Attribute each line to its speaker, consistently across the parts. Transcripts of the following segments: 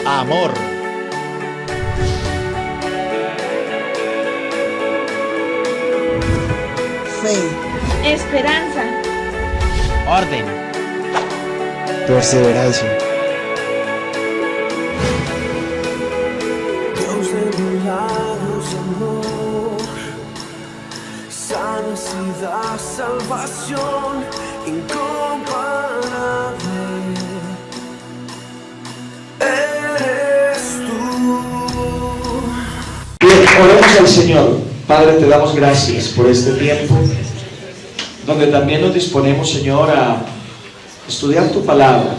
Speaker 1: Amor.
Speaker 2: Fe.
Speaker 3: Esperanza.
Speaker 1: Orden.
Speaker 4: Perseverancia.
Speaker 5: Dios de milagros, amor, sanidad, salvación incomparable. Eres tú.
Speaker 6: Bien, oremos al Señor. Padre, te damos gracias por este tiempo, donde también nos disponemos, Señor, a estudiar tu palabra,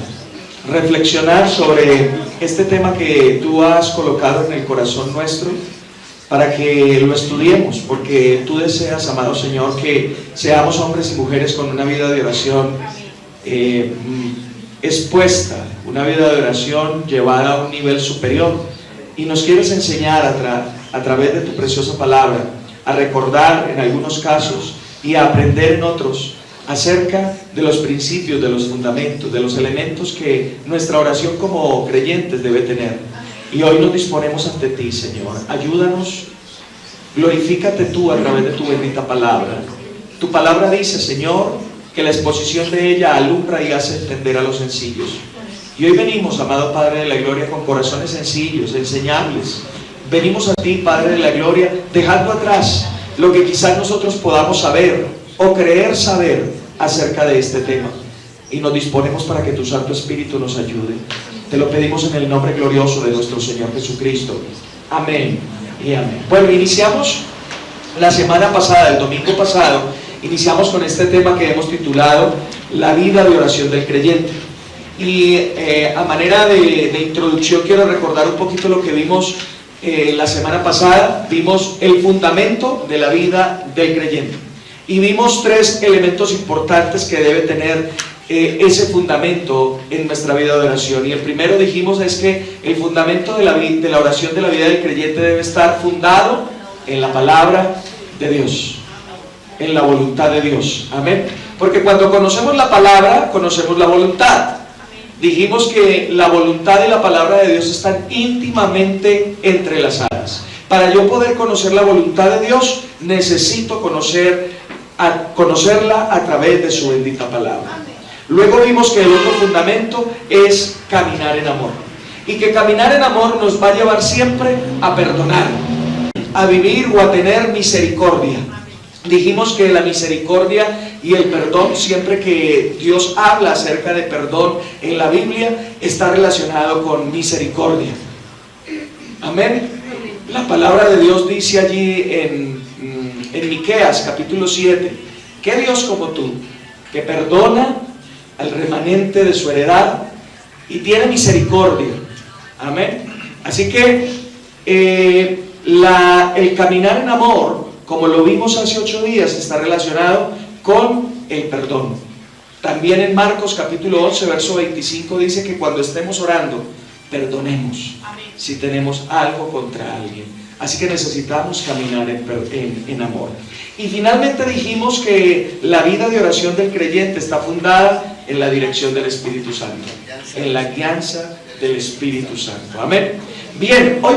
Speaker 6: reflexionar sobre este tema que tú has colocado en el corazón nuestro, para que lo estudiemos, porque tú deseas, amado Señor, que seamos hombres y mujeres con una vida de oración expuesta, una vida de oración llevada a un nivel superior, y nos quieres enseñar a través de tu preciosa palabra, a recordar en algunos casos y a aprender en otros acerca de los principios, de los fundamentos, de los elementos que nuestra oración como creyentes debe tener. Y hoy nos disponemos ante ti, Señor. Ayúdanos, glorifícate tú a través de tu bendita palabra. Tu palabra dice, Señor, que la exposición de ella alumbra y hace entender a los sencillos. Y hoy venimos, amado Padre de la Gloria, con corazones sencillos, enseñables. Venimos a ti, Padre de la Gloria, dejando atrás lo que quizás nosotros podamos saber o creer saber acerca de este tema. Y nos disponemos para que tu Santo Espíritu nos ayude. Te lo pedimos en el nombre glorioso de nuestro Señor Jesucristo. Amén y amén. Bueno, iniciamos la semana pasada, el domingo pasado, iniciamos con este tema que hemos titulado La vida de oración del creyente. Y a manera de introducción quiero recordar un poquito lo que vimos la semana pasada. Vimos el fundamento de la vida del creyente y vimos tres elementos importantes que debe tener ese fundamento en nuestra vida de oración. Y el primero, dijimos, es que el fundamento de la oración de la vida del creyente debe estar fundado en la palabra de Dios, en la voluntad de Dios. Amén. Porque cuando conocemos la palabra, conocemos la voluntad. Dijimos que la voluntad y la palabra de Dios están íntimamente entrelazadas. Para yo poder conocer la voluntad de Dios, necesito conocerla a través de su bendita palabra. Luego vimos que el otro fundamento es caminar en amor. Y que caminar en amor nos va a llevar siempre a perdonar, a vivir o a tener misericordia. Dijimos que la misericordia y el perdón, siempre que Dios habla acerca de perdón en la Biblia, está relacionado con misericordia. Amén. La palabra de Dios dice allí en Miqueas capítulo 7, ¿qué Dios como tú, que perdona al remanente de su heredad y tiene misericordia? Amén. Así que el caminar en amor, como lo vimos hace 8 días, está relacionado con el perdón. También en Marcos capítulo 11 verso 25 dice que cuando estemos orando, perdonemos si tenemos algo contra alguien. Así que necesitamos caminar en amor. Y finalmente dijimos que la vida de oración del creyente está fundada en la dirección del Espíritu Santo, en la guianza del Espíritu Santo. Amén. Bien, hoy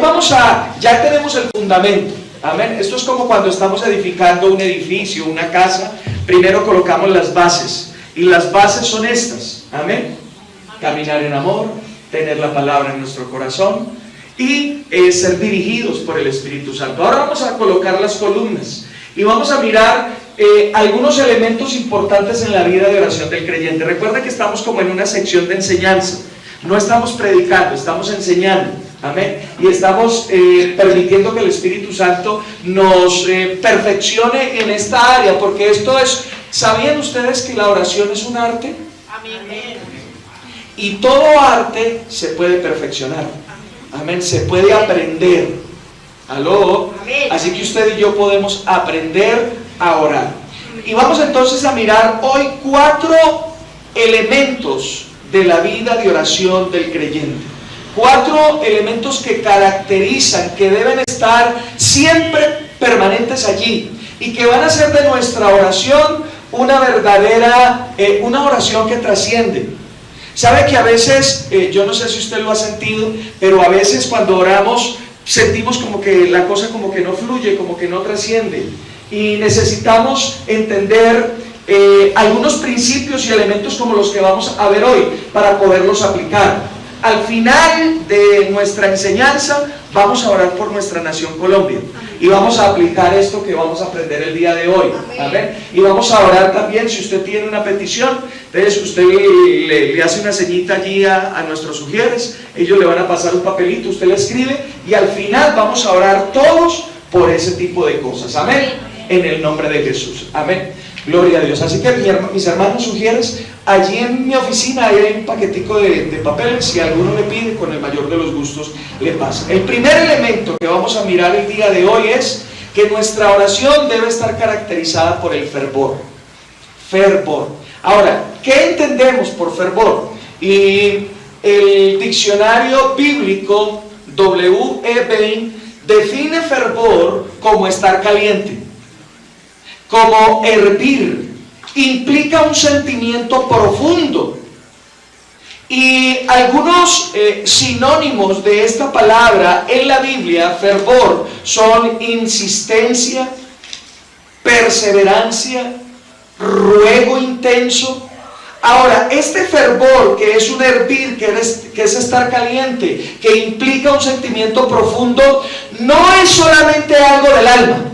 Speaker 6: ya tenemos el fundamento. Amén. Esto es como cuando estamos edificando un edificio, una casa. Primero colocamos las bases, y las bases son estas. Amén. Caminar en amor, tener la palabra en nuestro corazón y ser dirigidos por el Espíritu Santo. Ahora vamos a colocar las columnas y vamos a mirar algunos elementos importantes en la vida de oración del creyente. Recuerda que estamos como en una sección de enseñanza. No estamos predicando, estamos enseñando. Amén. Y estamos permitiendo que el Espíritu Santo nos perfeccione en esta área, porque esto es, ¿sabían ustedes que la oración es un arte? Amén. Y todo arte se puede perfeccionar. Amén. Se puede aprender. ¿Aló? Amén. Así que usted y yo podemos aprender a orar. Y vamos entonces a mirar hoy 4 elementos de la vida de oración del creyente. 4 elementos que caracterizan, que deben estar siempre permanentes allí y que van a hacer de nuestra oración una verdadera, una oración que trasciende. Sabe que a veces, yo no sé si usted lo ha sentido, pero a veces cuando oramos sentimos como que la cosa como que no fluye, como que no trasciende. Y necesitamos entender algunos principios y elementos como los que vamos a ver hoy para poderlos aplicar. Al final de nuestra enseñanza vamos a orar por nuestra nación Colombia y vamos a aplicar esto que vamos a aprender el día de hoy. ¿Amén? Y vamos a orar también, si usted tiene una petición, entonces usted le hace una ceñita allí a nuestros sugieres, ellos le van a pasar un papelito, usted le escribe y al final vamos a orar todos por ese tipo de cosas. Amén. En el nombre de Jesús. Amén. Gloria a Dios. Así que mis hermanos sugieres, allí en mi oficina hay un paquetico de papeles. Si alguno le pide, con el mayor de los gustos le pasa. El primer elemento que vamos a mirar el día de hoy es que nuestra oración debe estar caracterizada por el fervor. Fervor. Ahora, ¿qué entendemos por fervor? Y el diccionario bíblico W.E. Bain define fervor como estar caliente, como hervir, implica un sentimiento profundo. Y algunos sinónimos de esta palabra en la Biblia, fervor, son insistencia, perseverancia, ruego intenso. Ahora, este fervor, que es un hervir, que es estar caliente, que implica un sentimiento profundo, no es solamente algo del alma.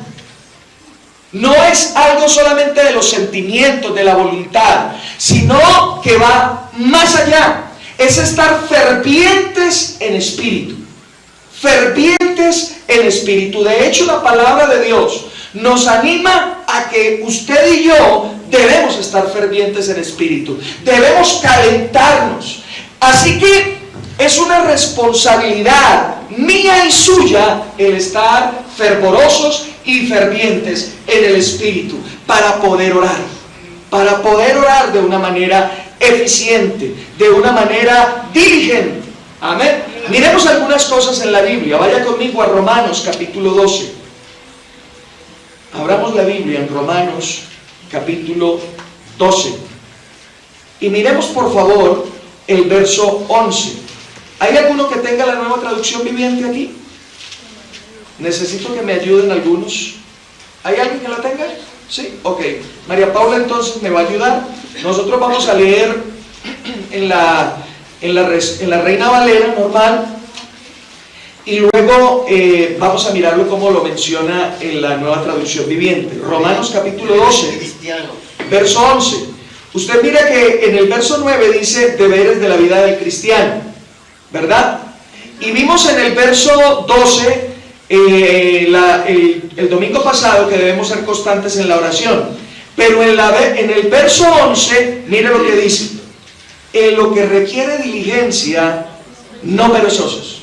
Speaker 6: No es algo solamente de los sentimientos, de la voluntad, sino que va más allá. Es estar fervientes en espíritu. Fervientes en espíritu. De hecho, la palabra de Dios nos anima a que usted y yo debemos estar fervientes en espíritu. Debemos calentarnos. Así que es una responsabilidad mía y suya el estar fervorosos y fervientes en el espíritu para poder orar de una manera eficiente, de una manera diligente. Amén. Miremos algunas cosas en la Biblia. Vaya conmigo a Romanos capítulo 12. Abramos la Biblia en Romanos capítulo 12 y miremos por favor el verso 11. ¿Hay alguno que tenga la Nueva Traducción Viviente aquí? Necesito que me ayuden algunos. ¿Hay alguien que la tenga? Sí, ok. María Paula entonces me va a ayudar. Nosotros vamos a leer en la Reina Valera normal y luego vamos a mirarlo como lo menciona en la Nueva Traducción Viviente. Romanos capítulo 12, verso 11. Usted mira que en el verso 9 dice deberes de la vida del cristiano, ¿verdad? Y vimos en el verso 12 el domingo pasado que debemos ser constantes en la oración, pero en el verso 11 mire lo que dice: en lo que requiere diligencia, no perezosos,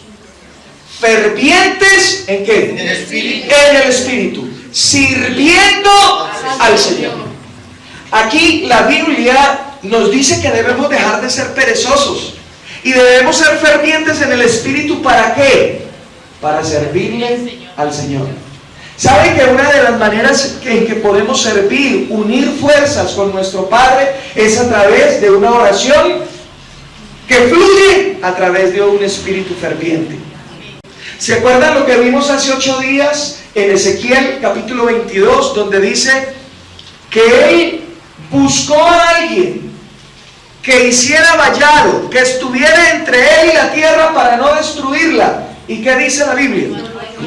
Speaker 6: fervientes ¿en qué? En el espíritu, sirviendo al Señor. Aquí la Biblia nos dice que debemos dejar de ser perezosos y debemos ser fervientes en el espíritu. ¿Para qué? Para servirle al Señor. ¿Saben que una de las maneras en que podemos servir, unir fuerzas con nuestro Padre, es a través de una oración que fluye a través de un espíritu ferviente? ¿Se acuerdan lo que vimos hace 8 días en Ezequiel capítulo 22, donde dice que Él buscó a alguien que hiciera vallado, que estuviera entre Él y la tierra para no destruirla? ¿Y qué dice la Biblia?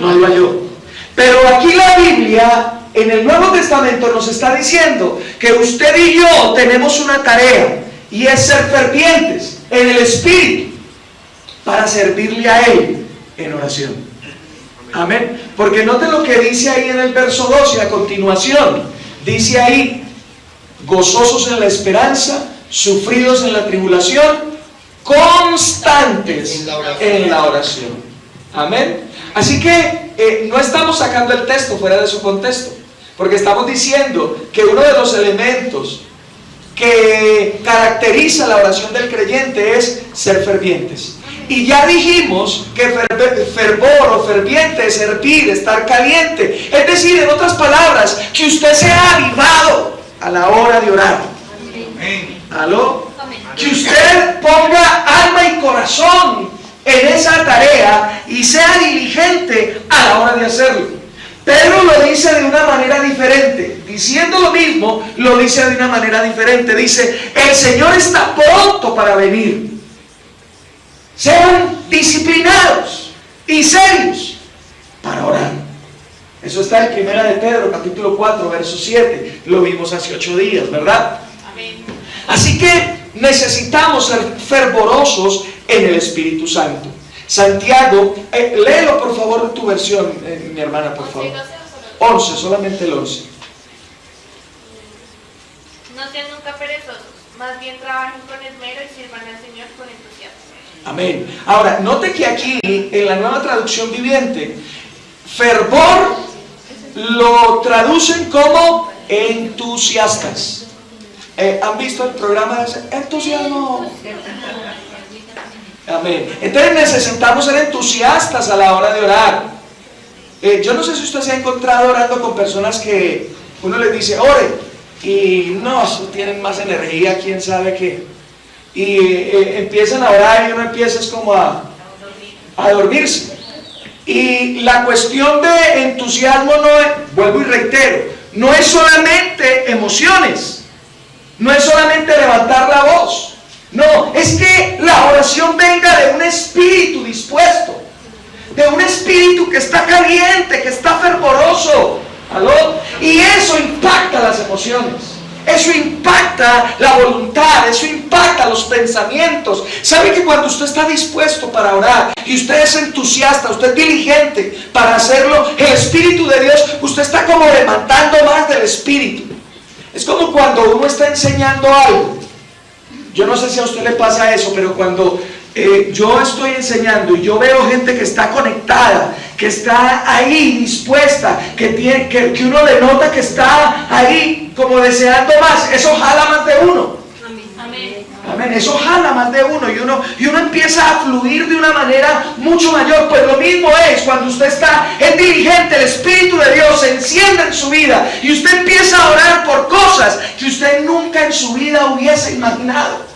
Speaker 6: No lo halló. Pero aquí la Biblia, en el Nuevo Testamento, nos está diciendo que usted y yo tenemos una tarea, y es ser fervientes en el espíritu para servirle a Él en oración. Amén. Porque note lo que dice ahí en el verso 12 a continuación. Dice ahí: gozosos en la esperanza, sufridos en la tribulación, constantes en la oración. Amén. Así que no estamos sacando el texto fuera de su contexto, porque estamos diciendo que uno de los elementos que caracteriza la oración del creyente es ser fervientes. Y ya dijimos que fervor o ferviente es hervir, estar caliente. Es decir, en otras palabras, que usted sea avivado a la hora de orar. Amén. ¿Aló? Que usted ponga alma y corazón en esa tarea y sea diligente a la hora de hacerlo. Pedro lo dice de una manera diferente. Diciendo lo mismo, lo dice de una manera diferente. Dice, el Señor está pronto para venir. Sean disciplinados y serios para orar. Eso está en 1 de Pedro, capítulo 4, verso 7. Lo vimos hace 8 días, ¿verdad?
Speaker 3: Amén.
Speaker 6: Así que necesitamos ser fervorosos en el Espíritu Santo. Santiago, léelo por favor tu versión, mi hermana, por favor. 11, solamente el 11.
Speaker 2: No sean nunca perezosos, más bien trabajen con esmero y sirvan al Señor con entusiasmo.
Speaker 6: Amén. Ahora, note que aquí, en la Nueva Traducción Viviente, fervor lo traducen como entusiastas. ¿Han visto el programa de entusiasmo? Amén. Entonces necesitamos ser entusiastas a la hora de orar. Yo no sé si usted se ha encontrado orando con personas que uno les dice, ore, y no, tienen más energía, quién sabe qué. Y empiezan a orar y uno empieza es como a dormirse. Y la cuestión de entusiasmo no es, vuelvo y reitero, no es solamente emociones, no es solamente levantar la voz, no, es que la oración venga de un espíritu dispuesto, de un espíritu que está caliente, que está fervoroso. ¿Aló? Y eso impacta las emociones, eso impacta la voluntad, eso impacta los pensamientos. ¿Sabe que cuando usted está dispuesto para orar y usted es entusiasta, usted es diligente para hacerlo, el Espíritu de Dios, usted está como levantando más del Espíritu? Es como cuando uno está enseñando algo. Yo no sé si a usted le pasa eso, pero cuando yo estoy enseñando y yo veo gente que está conectada, que está ahí dispuesta, que uno le nota que está ahí como deseando más, eso jala más de uno.
Speaker 2: Amén.
Speaker 6: Amén. Eso jala más de uno y uno empieza a fluir de una manera mucho mayor. Pues lo mismo es cuando usted es diligente, el Espíritu de Dios se enciende en su vida y usted empieza a orar por cosas que usted nunca en su vida hubiese imaginado.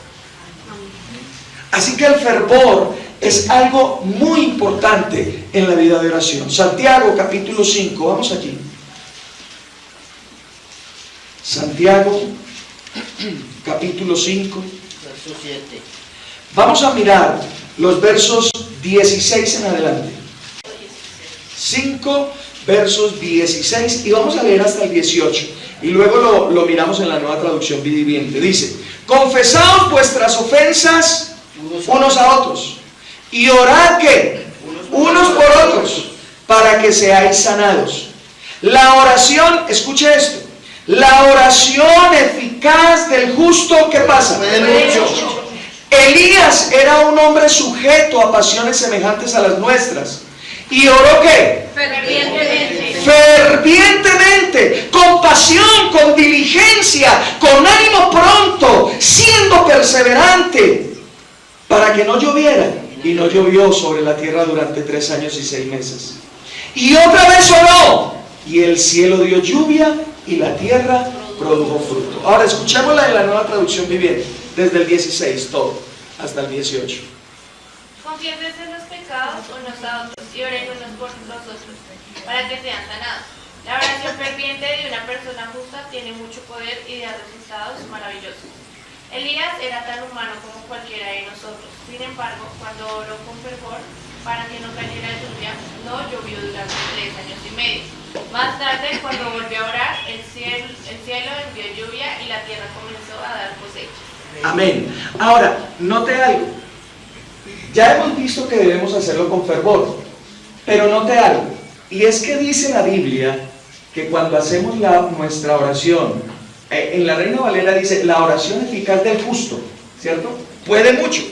Speaker 6: Así que el fervor es algo muy importante en la vida de oración. Santiago capítulo 5, vamos aquí. Santiago capítulo 5.
Speaker 1: Verso 7.
Speaker 6: Vamos a mirar los versos 16 en adelante. 5 versos 16 y vamos a leer hasta el 18. Y luego lo miramos en la Nueva Traducción Viviente. Dice, confesaos vuestras ofensas unos a otros y orad que unos por otros para que seáis sanados. La oración, escuche esto, la oración eficaz del justo, ¿qué pasa? Elías era un hombre sujeto a pasiones semejantes a las nuestras y oró ¿qué? Fervientemente, con pasión, con diligencia, con ánimo pronto, siendo perseverante, para que no lloviera. Y no llovió sobre la tierra durante 3 años y 6 meses. Y otra vez oró, y el cielo dio lluvia, y la tierra produjo fruto. Ahora escuchemos la de la Nueva Traducción Viviente, desde el 16 todo, hasta el 18.
Speaker 2: Confiésense los pecados unos a otros y oren unos por los otros, para que sean sanados. La oración ferviente de una persona justa tiene mucho poder y da resultados maravillosos. Elías era tan humano como cualquiera de nosotros. Sin embargo, cuando oró con fervor para que no cayera lluvia, no llovió durante 3 años y medio. Más tarde, cuando volvió a orar, el cielo envió lluvia y la tierra comenzó a dar cosechas.
Speaker 6: Amén. Ahora, note algo. Ya hemos visto que debemos hacerlo con fervor, pero note algo. Y es que dice la Biblia que cuando hacemos nuestra oración, en la Reina Valera dice, la oración eficaz del justo, ¿cierto? Puede mucho.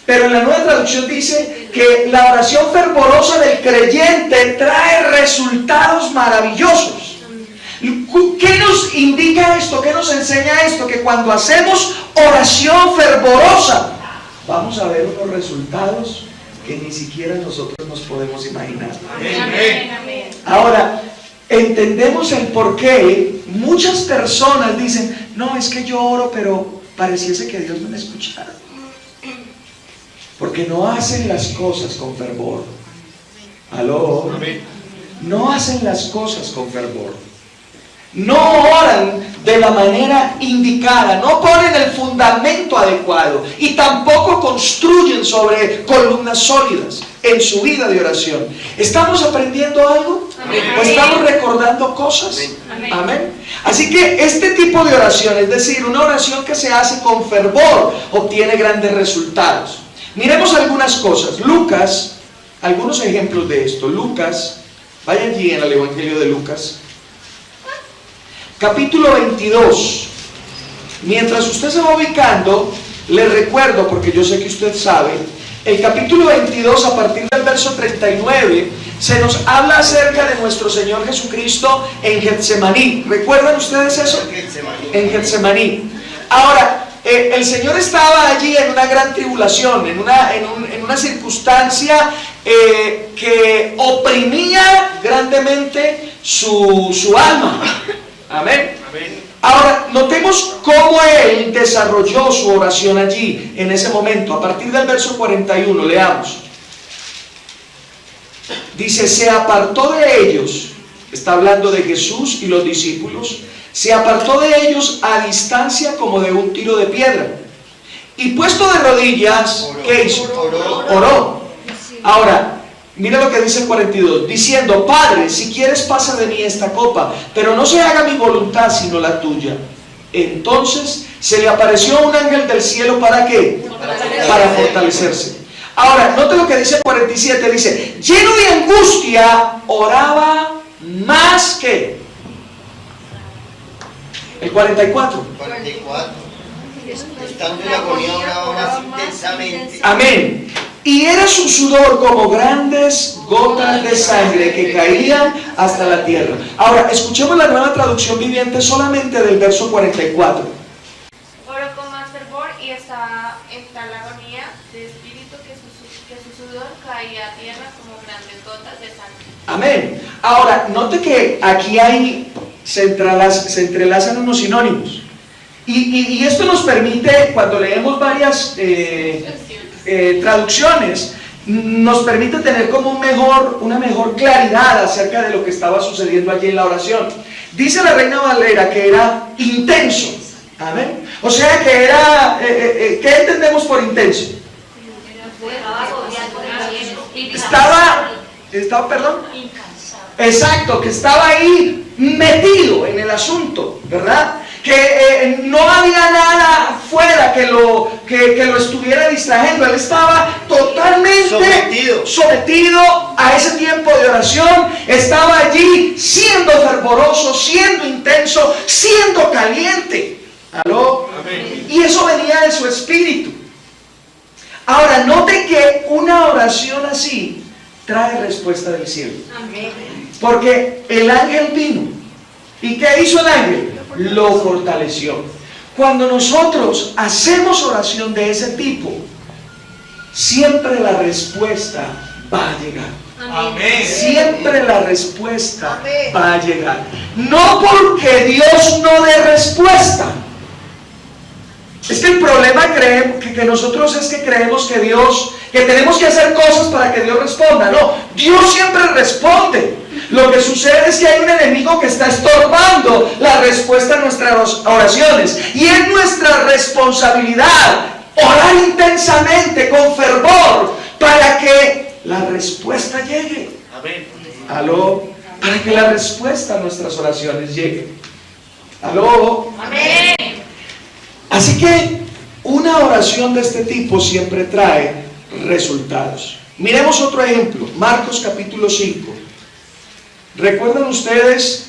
Speaker 6: Pero en la Nueva Traducción dice que la oración fervorosa del creyente trae resultados maravillosos. ¿Qué nos indica esto? ¿Qué nos enseña esto? Que cuando hacemos oración fervorosa, vamos a ver unos resultados que ni siquiera nosotros nos podemos imaginar.
Speaker 2: Amén.
Speaker 6: Ahora, entendemos el por qué muchas personas dicen, no, es que yo oro, pero pareciese que Dios no me escuchara. Porque no hacen las cosas con fervor. ¿Aló? No hacen las cosas con fervor. No oran de la manera indicada, no ponen el fundamento adecuado y tampoco construyen sobre columnas sólidas en su vida de oración. ¿Estamos aprendiendo algo?
Speaker 2: Amén.
Speaker 6: ¿O estamos recordando cosas?
Speaker 2: Amén.
Speaker 6: Amén. Así que este tipo de oración, es decir, una oración que se hace con fervor, obtiene grandes resultados. Miremos algunas cosas. Lucas, algunos ejemplos de esto. Lucas, vayan allí en el Evangelio de Lucas. Capítulo 22. Mientras usted se va ubicando, le recuerdo, porque yo sé que usted sabe, el capítulo 22, a partir del verso 39, se nos habla acerca de nuestro Señor Jesucristo en Getsemaní. ¿Recuerdan ustedes eso? En Getsemaní. Ahora, el Señor estaba allí en una gran tribulación, en una circunstancia que oprimía grandemente su alma. Amén. Ahora, notemos cómo Él desarrolló su oración allí, en ese momento. A partir del verso 41, leamos. Dice, se apartó de ellos, está hablando de Jesús y los discípulos, se apartó de ellos a distancia como de un tiro de piedra. Y puesto de rodillas, ¿qué hizo? Oró. Ahora, mira lo que dice el 42, diciendo, Padre, si quieres pasa de mí esta copa, pero no se haga mi voluntad sino la tuya. Entonces se le apareció un ángel del cielo, ¿para qué? Para fortalecerse. Ahora, note lo que dice el 47, dice, lleno de angustia, oraba más que. El 44.
Speaker 4: Estando en agonía oraba más intensamente.
Speaker 6: Amén. Y era su sudor como grandes gotas de sangre que caían hasta la tierra. Ahora, escuchemos la Nueva Traducción Viviente solamente del verso 44.
Speaker 2: Oró con más fervor y estaba en tal agonía de espíritu que su sudor caía a tierra como grandes gotas de sangre.
Speaker 6: Amén. Ahora, note que aquí se entrelazan unos sinónimos. Y esto nos permite, cuando leemos varias traducciones, nos permite tener como una mejor claridad acerca de lo que estaba sucediendo allí en la oración. Dice la Reina Valera que era intenso. Amén. O sea que era, ¿qué entendemos por intenso? Estaba, perdón. Exacto, que estaba ahí metido en el asunto, ¿verdad? Que no había nada fuera que lo estuviera distrayendo. Él estaba totalmente sometido a ese tiempo de oración. Estaba allí siendo fervoroso, siendo intenso, siendo caliente. ¿Aló? Amén. Y eso venía de su espíritu. Ahora, note que una oración así trae respuesta del cielo. Amén. Porque el ángel vino. ¿Y qué hizo el ángel? Lo fortaleció. Cuando nosotros hacemos oración de ese tipo, siempre la respuesta va a llegar. Amén. Siempre la respuesta va a llegar. No porque Dios no dé respuesta. Es que el problema que nosotros es que creemos que tenemos que hacer cosas para que Dios responda. No, Dios siempre responde. Lo que sucede es que hay un enemigo que está estorbando la respuesta a nuestras oraciones. Y es nuestra responsabilidad orar intensamente, con fervor, para que la respuesta llegue. Amén. ¿Aló? Para que la respuesta a nuestras oraciones llegue. ¿Aló? Amén. Así que una oración de este tipo siempre trae resultados. Miremos otro ejemplo, Marcos capítulo 5. ¿Recuerdan ustedes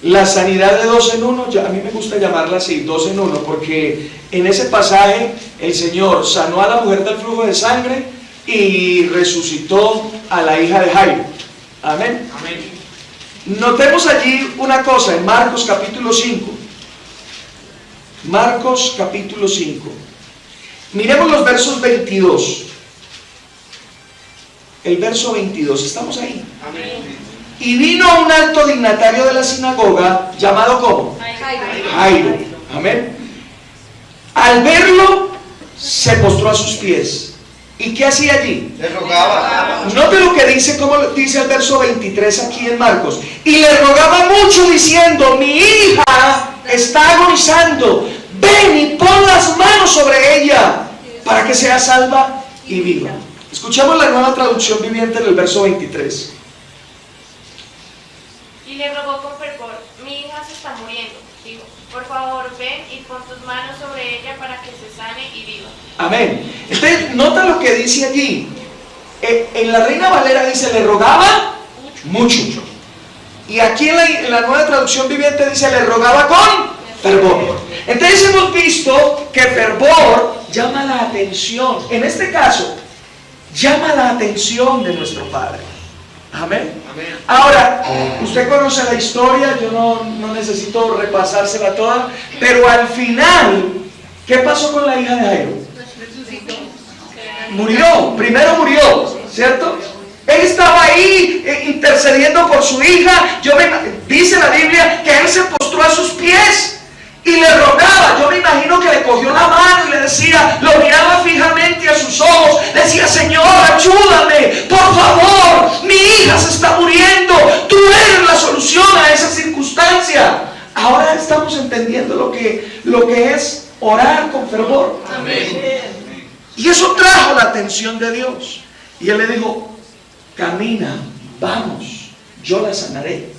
Speaker 6: la sanidad de 2 en 1? A mí me gusta llamarla así, 2 en 1, porque en ese pasaje el Señor sanó a la mujer del flujo de sangre y resucitó a la hija de Jairo. Amén. Amén. Notemos allí una cosa en Marcos capítulo 5. Marcos capítulo 5. Miremos los versos 22. El verso 22, estamos ahí. Amén. Y vino un alto dignatario de la sinagoga, llamado ¿cómo? Jairo. Amén. Al verlo, se postró a sus pies. ¿Y qué hacía allí?
Speaker 4: Le rogaba.
Speaker 6: Note lo que dice, como dice el verso 23 aquí en Marcos. Y le rogaba mucho diciendo: mi hija está agonizando, ven y pon las manos sobre ella para que sea salva y viva. Escuchamos la Nueva Traducción Viviente en el verso 23.
Speaker 2: Y le rogó con fervor: mi hija se está muriendo. Dijo: por favor, ven y pon tus manos sobre ella para que se sane y viva.
Speaker 6: Amén. Entonces, nota lo que dice allí. En la Reina Valera dice: le rogaba mucho. Y aquí en la Nueva Traducción Viviente dice: le rogaba con fervor. Entonces hemos visto que fervor llama la atención. En este caso, llama la atención de nuestro Padre. Amén. Ahora, usted conoce la historia, yo no necesito repasársela toda, pero al final, ¿qué pasó con la hija de Jairo? Murió, primero murió, ¿cierto? Él estaba ahí intercediendo por su hija. Dice la Biblia que él se postró a sus pies y le rogaba. Yo me imagino que le cogió la mano y le decía, lo miraba fijamente a sus ojos, decía: Señor, ayúdame, por favor, mi hija se está muriendo, tú eres la solución a esa circunstancia. Ahora estamos entendiendo lo que es orar con fervor.
Speaker 4: Amén.
Speaker 6: Y eso trajo la atención de Dios. Y él le dijo: camina, vamos, yo la sanaré.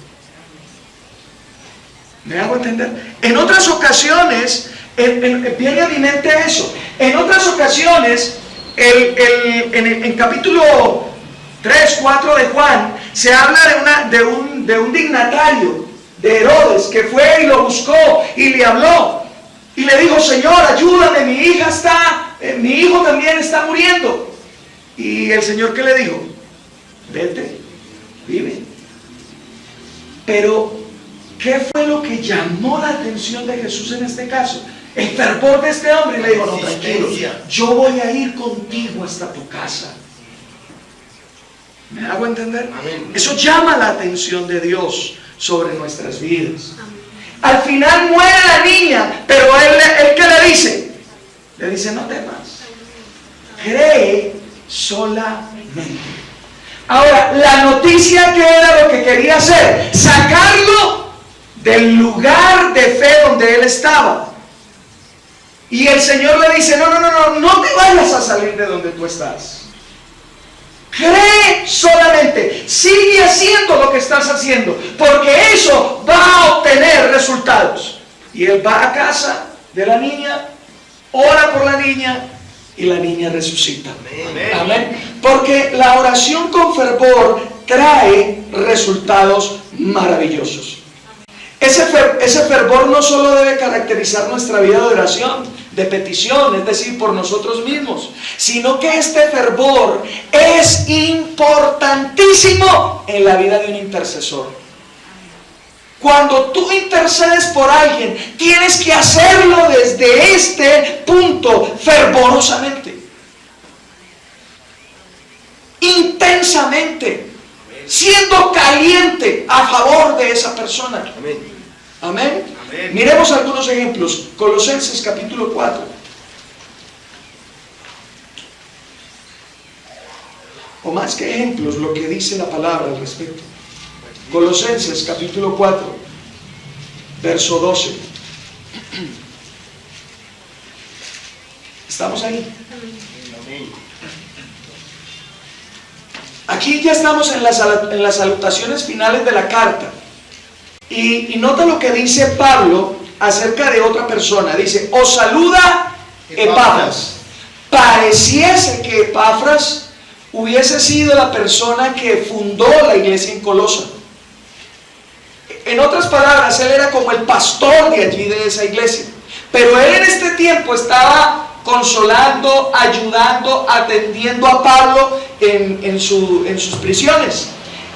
Speaker 6: ¿Me hago entender? En otras ocasiones, viene a mi mente eso. En otras ocasiones, en capítulo 3, 4 de Juan, se habla de un dignatario de Herodes que fue y lo buscó y le habló. Y le dijo: Señor, ayúdame, mi hijo también está muriendo. Y el Señor, ¿qué le dijo? Vete, vive. Pero ¿qué fue lo que llamó la atención de Jesús en este caso? El fervor de este hombre. Y le dijo: no, tranquilo, yo voy a ir contigo hasta tu casa. ¿Me hago entender?
Speaker 4: Amén.
Speaker 6: Eso llama la atención de Dios sobre nuestras vidas. Al final muere la niña, pero él ¿qué le dice? Le dice: no temas, cree solamente. Ahora, la noticia, que era lo que quería hacer, sacarlo del lugar de fe donde él estaba. Y el Señor le dice: no te vayas a salir de donde tú estás. Cree solamente, sigue haciendo lo que estás haciendo, porque eso va a obtener resultados. Y él va a casa de la niña, ora por la niña, y la niña resucita.
Speaker 4: Amén.
Speaker 6: Amén. Porque la oración con fervor trae resultados maravillosos. Ese fervor no solo debe caracterizar nuestra vida de oración, de petición, es decir, por nosotros mismos, sino que este fervor es importantísimo en la vida de un intercesor. Cuando tú intercedes por alguien, tienes que hacerlo desde este punto fervorosamente, intensamente, siendo caliente a favor de esa persona.
Speaker 4: Amén.
Speaker 6: Amén.
Speaker 4: Amén.
Speaker 6: Miremos algunos ejemplos. Colosenses capítulo 4. O más que ejemplos, lo que dice la palabra al respecto. Colosenses capítulo 4, verso 12. ¿Estamos ahí?
Speaker 4: Amén.
Speaker 6: Aquí ya estamos en las salutaciones finales de la carta. Y nota lo que dice Pablo acerca de otra persona. Dice: os saluda Epafras. Pareciese que Epafras hubiese sido la persona que fundó la iglesia en Colosa. En otras palabras, él era como el pastor de allí, de esa iglesia. Pero él en este tiempo estaba consolando, ayudando, atendiendo a Pablo en sus prisiones.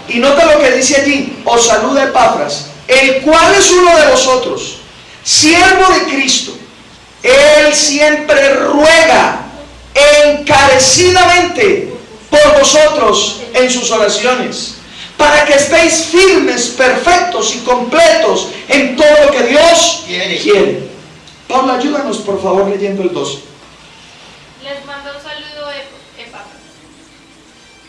Speaker 6: Y nota lo que dice allí: os saluda Epafras, el cual es uno de vosotros, siervo de Cristo. Él siempre ruega encarecidamente por vosotros en sus oraciones, para que estéis firmes, perfectos y completos en todo lo que Dios quiere. Paula, ayúdanos por favor leyendo el 12.
Speaker 2: Les mando un saludo Epafras,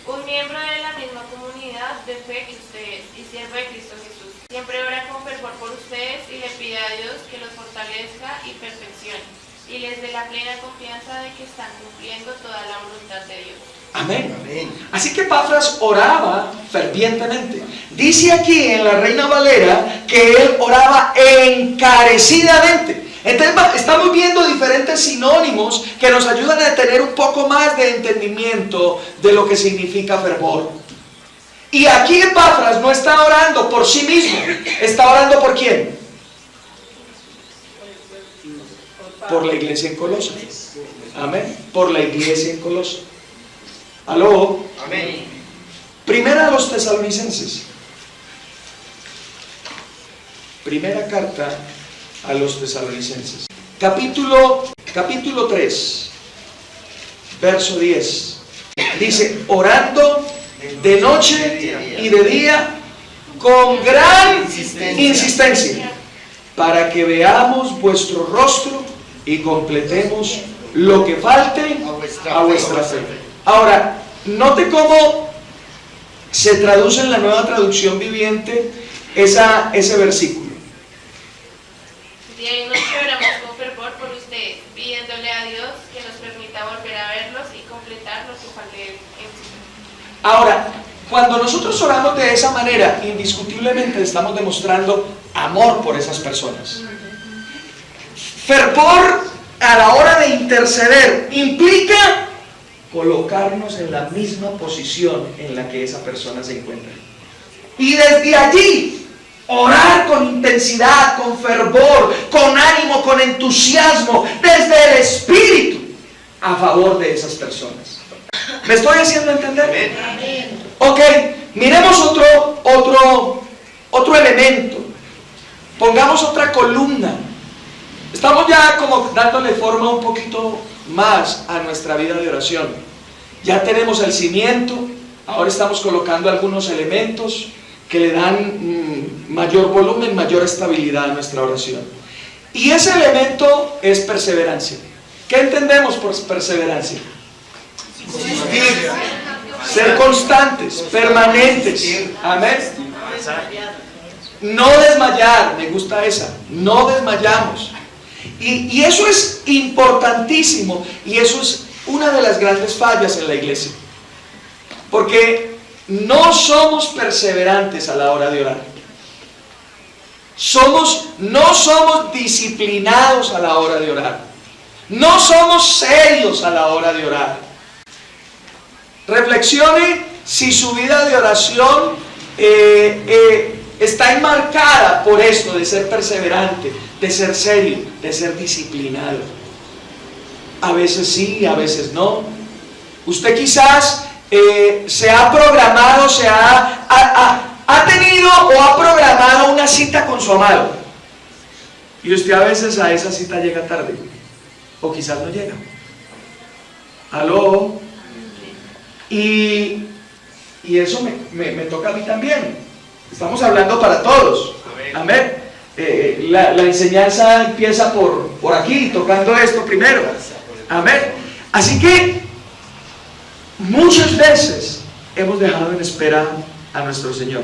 Speaker 2: un miembro de la misma comunidad de fe que ustedes y siervo de Cristo Jesús. Siempre ora con fervor por ustedes y le pide a Dios que los fortalezca y perfeccione y les dé la plena confianza de que están cumpliendo toda la voluntad de Dios.
Speaker 6: Amén.
Speaker 4: Amén.
Speaker 6: Así que Epafras oraba fervientemente. Dice aquí en la Reina Valera que él oraba encarecidamente. Entonces estamos viendo diferentes sinónimos que nos ayudan a tener un poco más de entendimiento de lo que significa fervor. Y aquí Epafras no está orando por sí mismo, está orando ¿por quién? Por la iglesia en Colosas. Amén. Por la iglesia en Colosas. ¿Aló?
Speaker 4: Amén.
Speaker 6: Primera a los Tesalonicenses. Primera carta a los Tesalonicenses. Capítulo 3, verso 10. Dice, orando de noche y de día con gran insistencia, para que veamos vuestro rostro y completemos lo que falte a vuestra fe. Ahora, note cómo se traduce en la Nueva Traducción Viviente ese versículo.
Speaker 2: Día y noche oramos con fervor por ustedes, pidiéndole a Dios que nos permita volver a verlos y completar lo que falte en su vida.
Speaker 6: Ahora, cuando nosotros oramos de esa manera, indiscutiblemente estamos demostrando amor por esas personas. Fervor a la hora de interceder implica colocarnos en la misma posición en la que esa persona se encuentra. Y desde allí, orar con intensidad, con fervor, con ánimo, con entusiasmo, desde el Espíritu, a favor de esas personas. ¿Me estoy haciendo entender?
Speaker 4: Amén.
Speaker 6: Ok, miremos otro elemento. Pongamos otra columna. Estamos ya como dándole forma un poquito más a nuestra vida de oración. Ya tenemos el cimiento, ahora estamos colocando algunos elementos que le dan mayor volumen, mayor estabilidad a nuestra oración. Y ese elemento es perseverancia. ¿Qué entendemos por perseverancia? Ser constantes, permanentes. Amén. No desmayar, me gusta esa. No desmayamos. Y eso es importantísimo. Y eso es una de las grandes fallas en la iglesia. Porque no somos perseverantes a la hora de orar. No somos disciplinados a la hora de orar. No somos serios a la hora de orar. Reflexione si su vida de oración está enmarcada por esto de ser perseverante, de ser serio, de ser disciplinado. A veces sí, a veces no. Usted quizás se ha programado, ha tenido o ha programado una cita con su amado. Y usted a veces a esa cita llega tarde. O quizás no llega. ¿Aló? Y eso me toca a mí también. Estamos hablando para todos. Amén. La enseñanza empieza por aquí, tocando esto primero. Amén. Así que muchas veces hemos dejado en espera a nuestro Señor.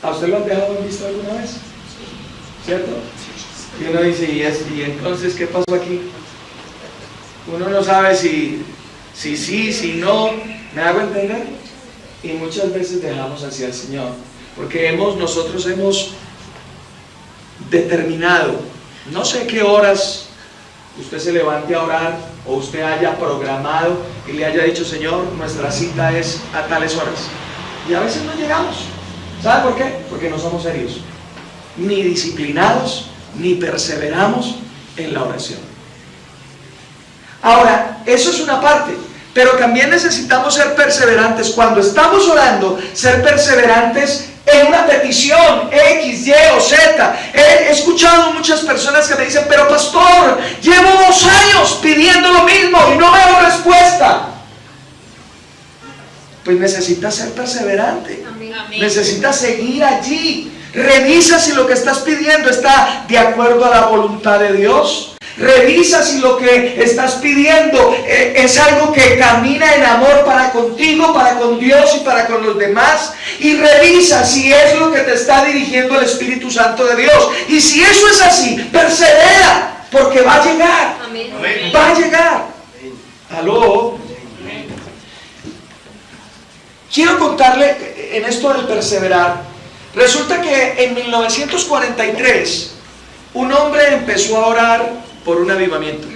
Speaker 6: ¿A usted lo han dejado en visto alguna vez? ¿Cierto? Y uno dice, ¿y entonces qué pasó aquí? Uno no sabe si sí, si no. ¿Me hago entender? Y muchas veces dejamos hacia el Señor, porque nosotros hemos determinado, no sé qué horas usted se levante a orar, o usted haya programado y le haya dicho, Señor, nuestra cita es a tales horas. Y a veces no llegamos. ¿Sabe por qué? Porque no somos serios, ni disciplinados, ni perseveramos en la oración. Ahora, eso es una parte. Pero también necesitamos ser perseverantes. Cuando estamos orando, ser perseverantes en una petición X, Y o Z. He escuchado muchas personas que me dicen, pero pastor, llevo 2 años pidiendo lo mismo y no veo respuesta. Pues necesitas ser perseverante.
Speaker 2: Amén.
Speaker 6: Necesitas seguir allí. Revisa si lo que estás pidiendo está de acuerdo a la voluntad de Dios. Revisa si lo que estás pidiendo es algo que camina en amor para contigo, para con Dios y para con los demás. Y revisa si es lo que te está dirigiendo el Espíritu Santo de Dios. Y si eso es así, persevera, porque va a llegar.
Speaker 2: Amén.
Speaker 6: Va a llegar. ¿Aló? Quiero contarle en esto del perseverar. Resulta que en 1943 un hombre empezó a orar por un avivamiento.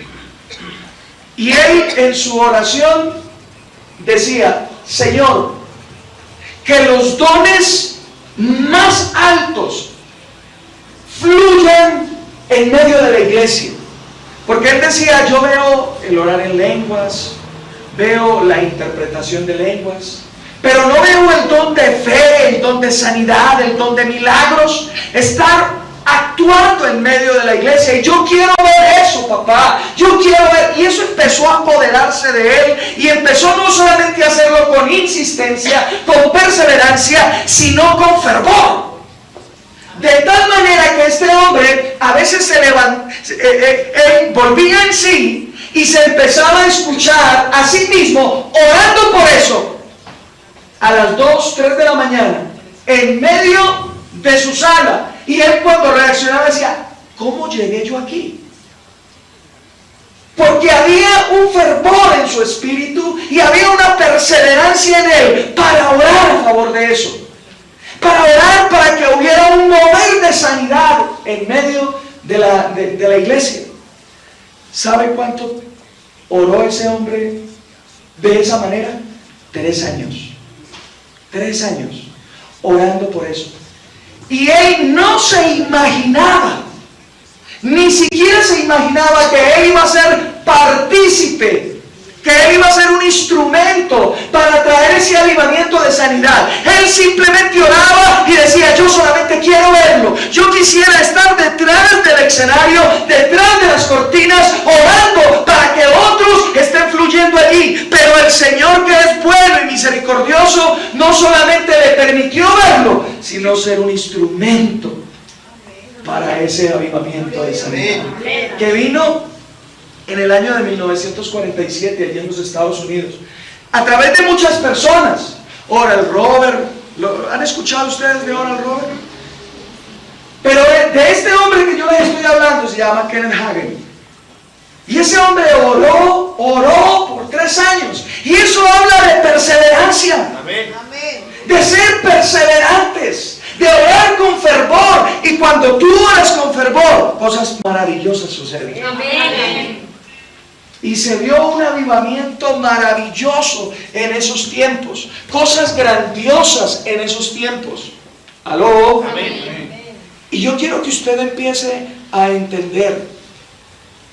Speaker 6: Y él en su oración decía: Señor, que los dones más altos fluyan en medio de la iglesia. Porque él decía: yo veo el orar en lenguas, veo la interpretación de lenguas, pero no veo el don de fe, el don de sanidad, el don de milagros estar actuando en medio de la iglesia. Y yo quiero ver eso, papá. Yo quiero ver. Y eso empezó a apoderarse de él. Y empezó no solamente a hacerlo con insistencia, con perseverancia, sino con fervor. De tal manera que este hombre a veces se levantaba, él volvía en sí y se empezaba a escuchar a sí mismo orando por eso a las 2, 3 de la mañana en medio de su sala. Y él, cuando reaccionaba, decía: ¿cómo llegué yo aquí? Porque había un fervor en su espíritu y había una perseverancia en él para orar a favor de eso, para orar para que hubiera un mover de sanidad en medio de la iglesia. ¿Sabe cuánto oró ese hombre de esa manera? 3 años. 3 años orando por eso. Y él no se imaginaba, ni siquiera se imaginaba que él iba a ser partícipe, que él iba a ser un instrumento para traer ese avivamiento de sanidad. Él simplemente oraba y decía: yo solamente quiero verlo. Yo quisiera estar detrás del escenario, detrás de las cortinas, orando para que otros estén fluyendo allí. Pero el Señor, que es bueno y misericordioso, no solamente le permitió verlo, sino ser un instrumento para ese avivamiento de sanidad que vino en el año de 1947 allí en los Estados Unidos, a través de muchas personas. Oral Robert, ¿han escuchado ustedes de Oral Robert? Pero de este hombre que yo les estoy hablando se llama Kenneth Hagin. Y ese hombre oró por 3 años. Y eso habla de perseverancia.
Speaker 4: Amén.
Speaker 6: De ser perseverantes, de orar con fervor. Y cuando tú oras con fervor, cosas maravillosas suceden.
Speaker 2: Amén.
Speaker 6: Y se vio un avivamiento maravilloso en esos tiempos. Cosas grandiosas en esos tiempos. ¿Aló?
Speaker 4: Amén.
Speaker 6: Y yo quiero que usted empiece a entender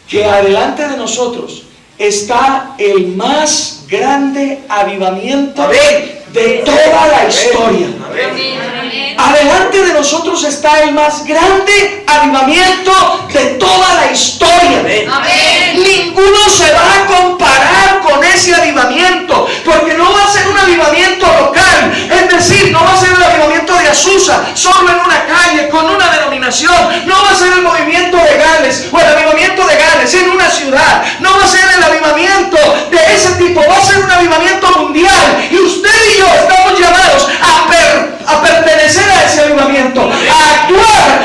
Speaker 6: que adelante de nosotros está el más grande avivamiento de toda la historia. Adelante de nosotros está el más grande avivamiento de toda la historia. Ninguno se va a comparar con ese avivamiento, porque no va a ser un avivamiento local, es decir, no va a ser el avivamiento de Azusa, solo en una calle, con una denominación. No va a ser el movimiento de Gales o el avivamiento de Gales en una ciudad. No va a ser el avivamiento de ese tipo, va a ser un avivamiento mundial. Y usted y yo estamos llamados a pertenecer a ese avivamiento, a actuar,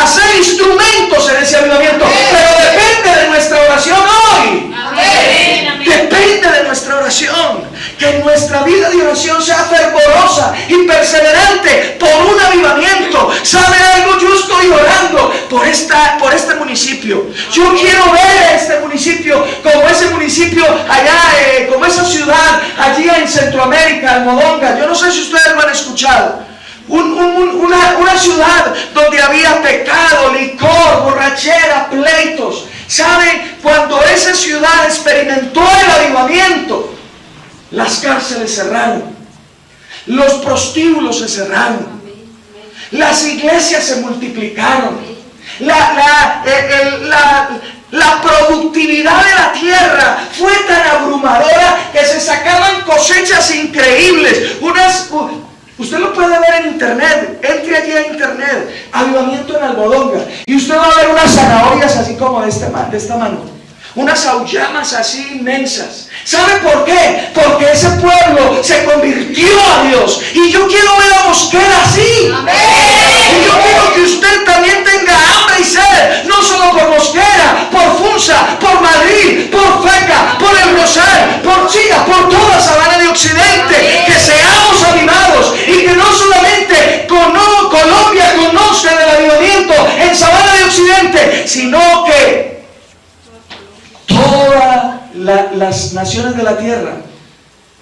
Speaker 6: a ser instrumentos en ese avivamiento. Pero depende de nuestra oración hoy. Depende de nuestra oración, que nuestra vida de oración sea fervorosa y perseverante por un avivamiento. ¿Sabe algo? Yo estoy orando por este municipio. Yo quiero ver este municipio como ese municipio allá, como esa ciudad allí en Centroamérica, Almodóvar. Yo no sé si ustedes lo han escuchado. Una ciudad donde había pecado, licor, borrachera, pleitos. ¿Saben? Cuando esa ciudad experimentó el avivamiento, las cárceles cerraron, los prostíbulos se cerraron, las iglesias se multiplicaron, la productividad de la tierra fue tan abrumadora que se sacaban cosechas increíbles. Usted lo puede ver en internet, entre allí a internet avivamiento en Almodóvar. Y usted va a ver unas zanahorias así como de esta mano. Unas aullamas así inmensas. ¿Sabe por qué? Porque ese pueblo se convirtió a Dios. Y yo quiero ver a Mosquera así.
Speaker 2: Amén.
Speaker 6: Y yo quiero que usted también tenga hambre y sed. No solo por Mosquera, por Funza, por Madrid, por Feca, por El Rosal, por Chía, por toda Sabana de Occidente.
Speaker 2: Amén.
Speaker 6: Que seamos animados. Y que no solamente Colombia conozca del avivamiento en Sabana de Occidente, sino que todas las naciones de la tierra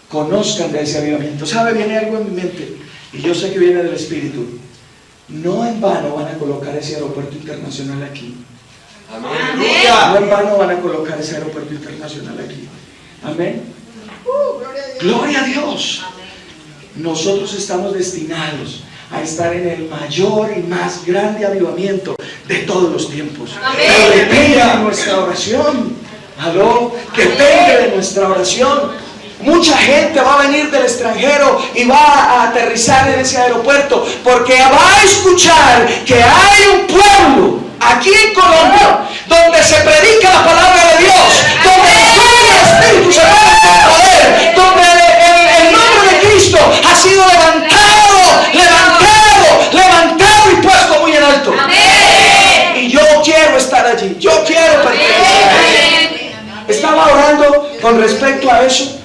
Speaker 6: conozcan de ese avivamiento. ¿Sabe? Viene algo en mi mente y yo sé que viene del Espíritu. No en vano van a colocar ese aeropuerto internacional aquí.
Speaker 4: Amén.
Speaker 6: No en vano van a colocar ese aeropuerto internacional aquí. Amén. Gloria a Dios. Nosotros estamos destinados a estar en el mayor y más grande avivamiento de todos los tiempos. Pero depende de nuestra oración. Aló, depende de nuestra oración. Mucha gente va a venir del extranjero y va a aterrizar en ese aeropuerto porque va a escuchar que hay un pueblo aquí en Colombia donde se predica la palabra de Dios, donde el fuego del Espíritu se mueve con poder, donde el nombre de Cristo ha sido levantado y puesto muy en alto. Y yo quiero estar allí, yo quiero pertenecer. Estaba orando con respecto a eso.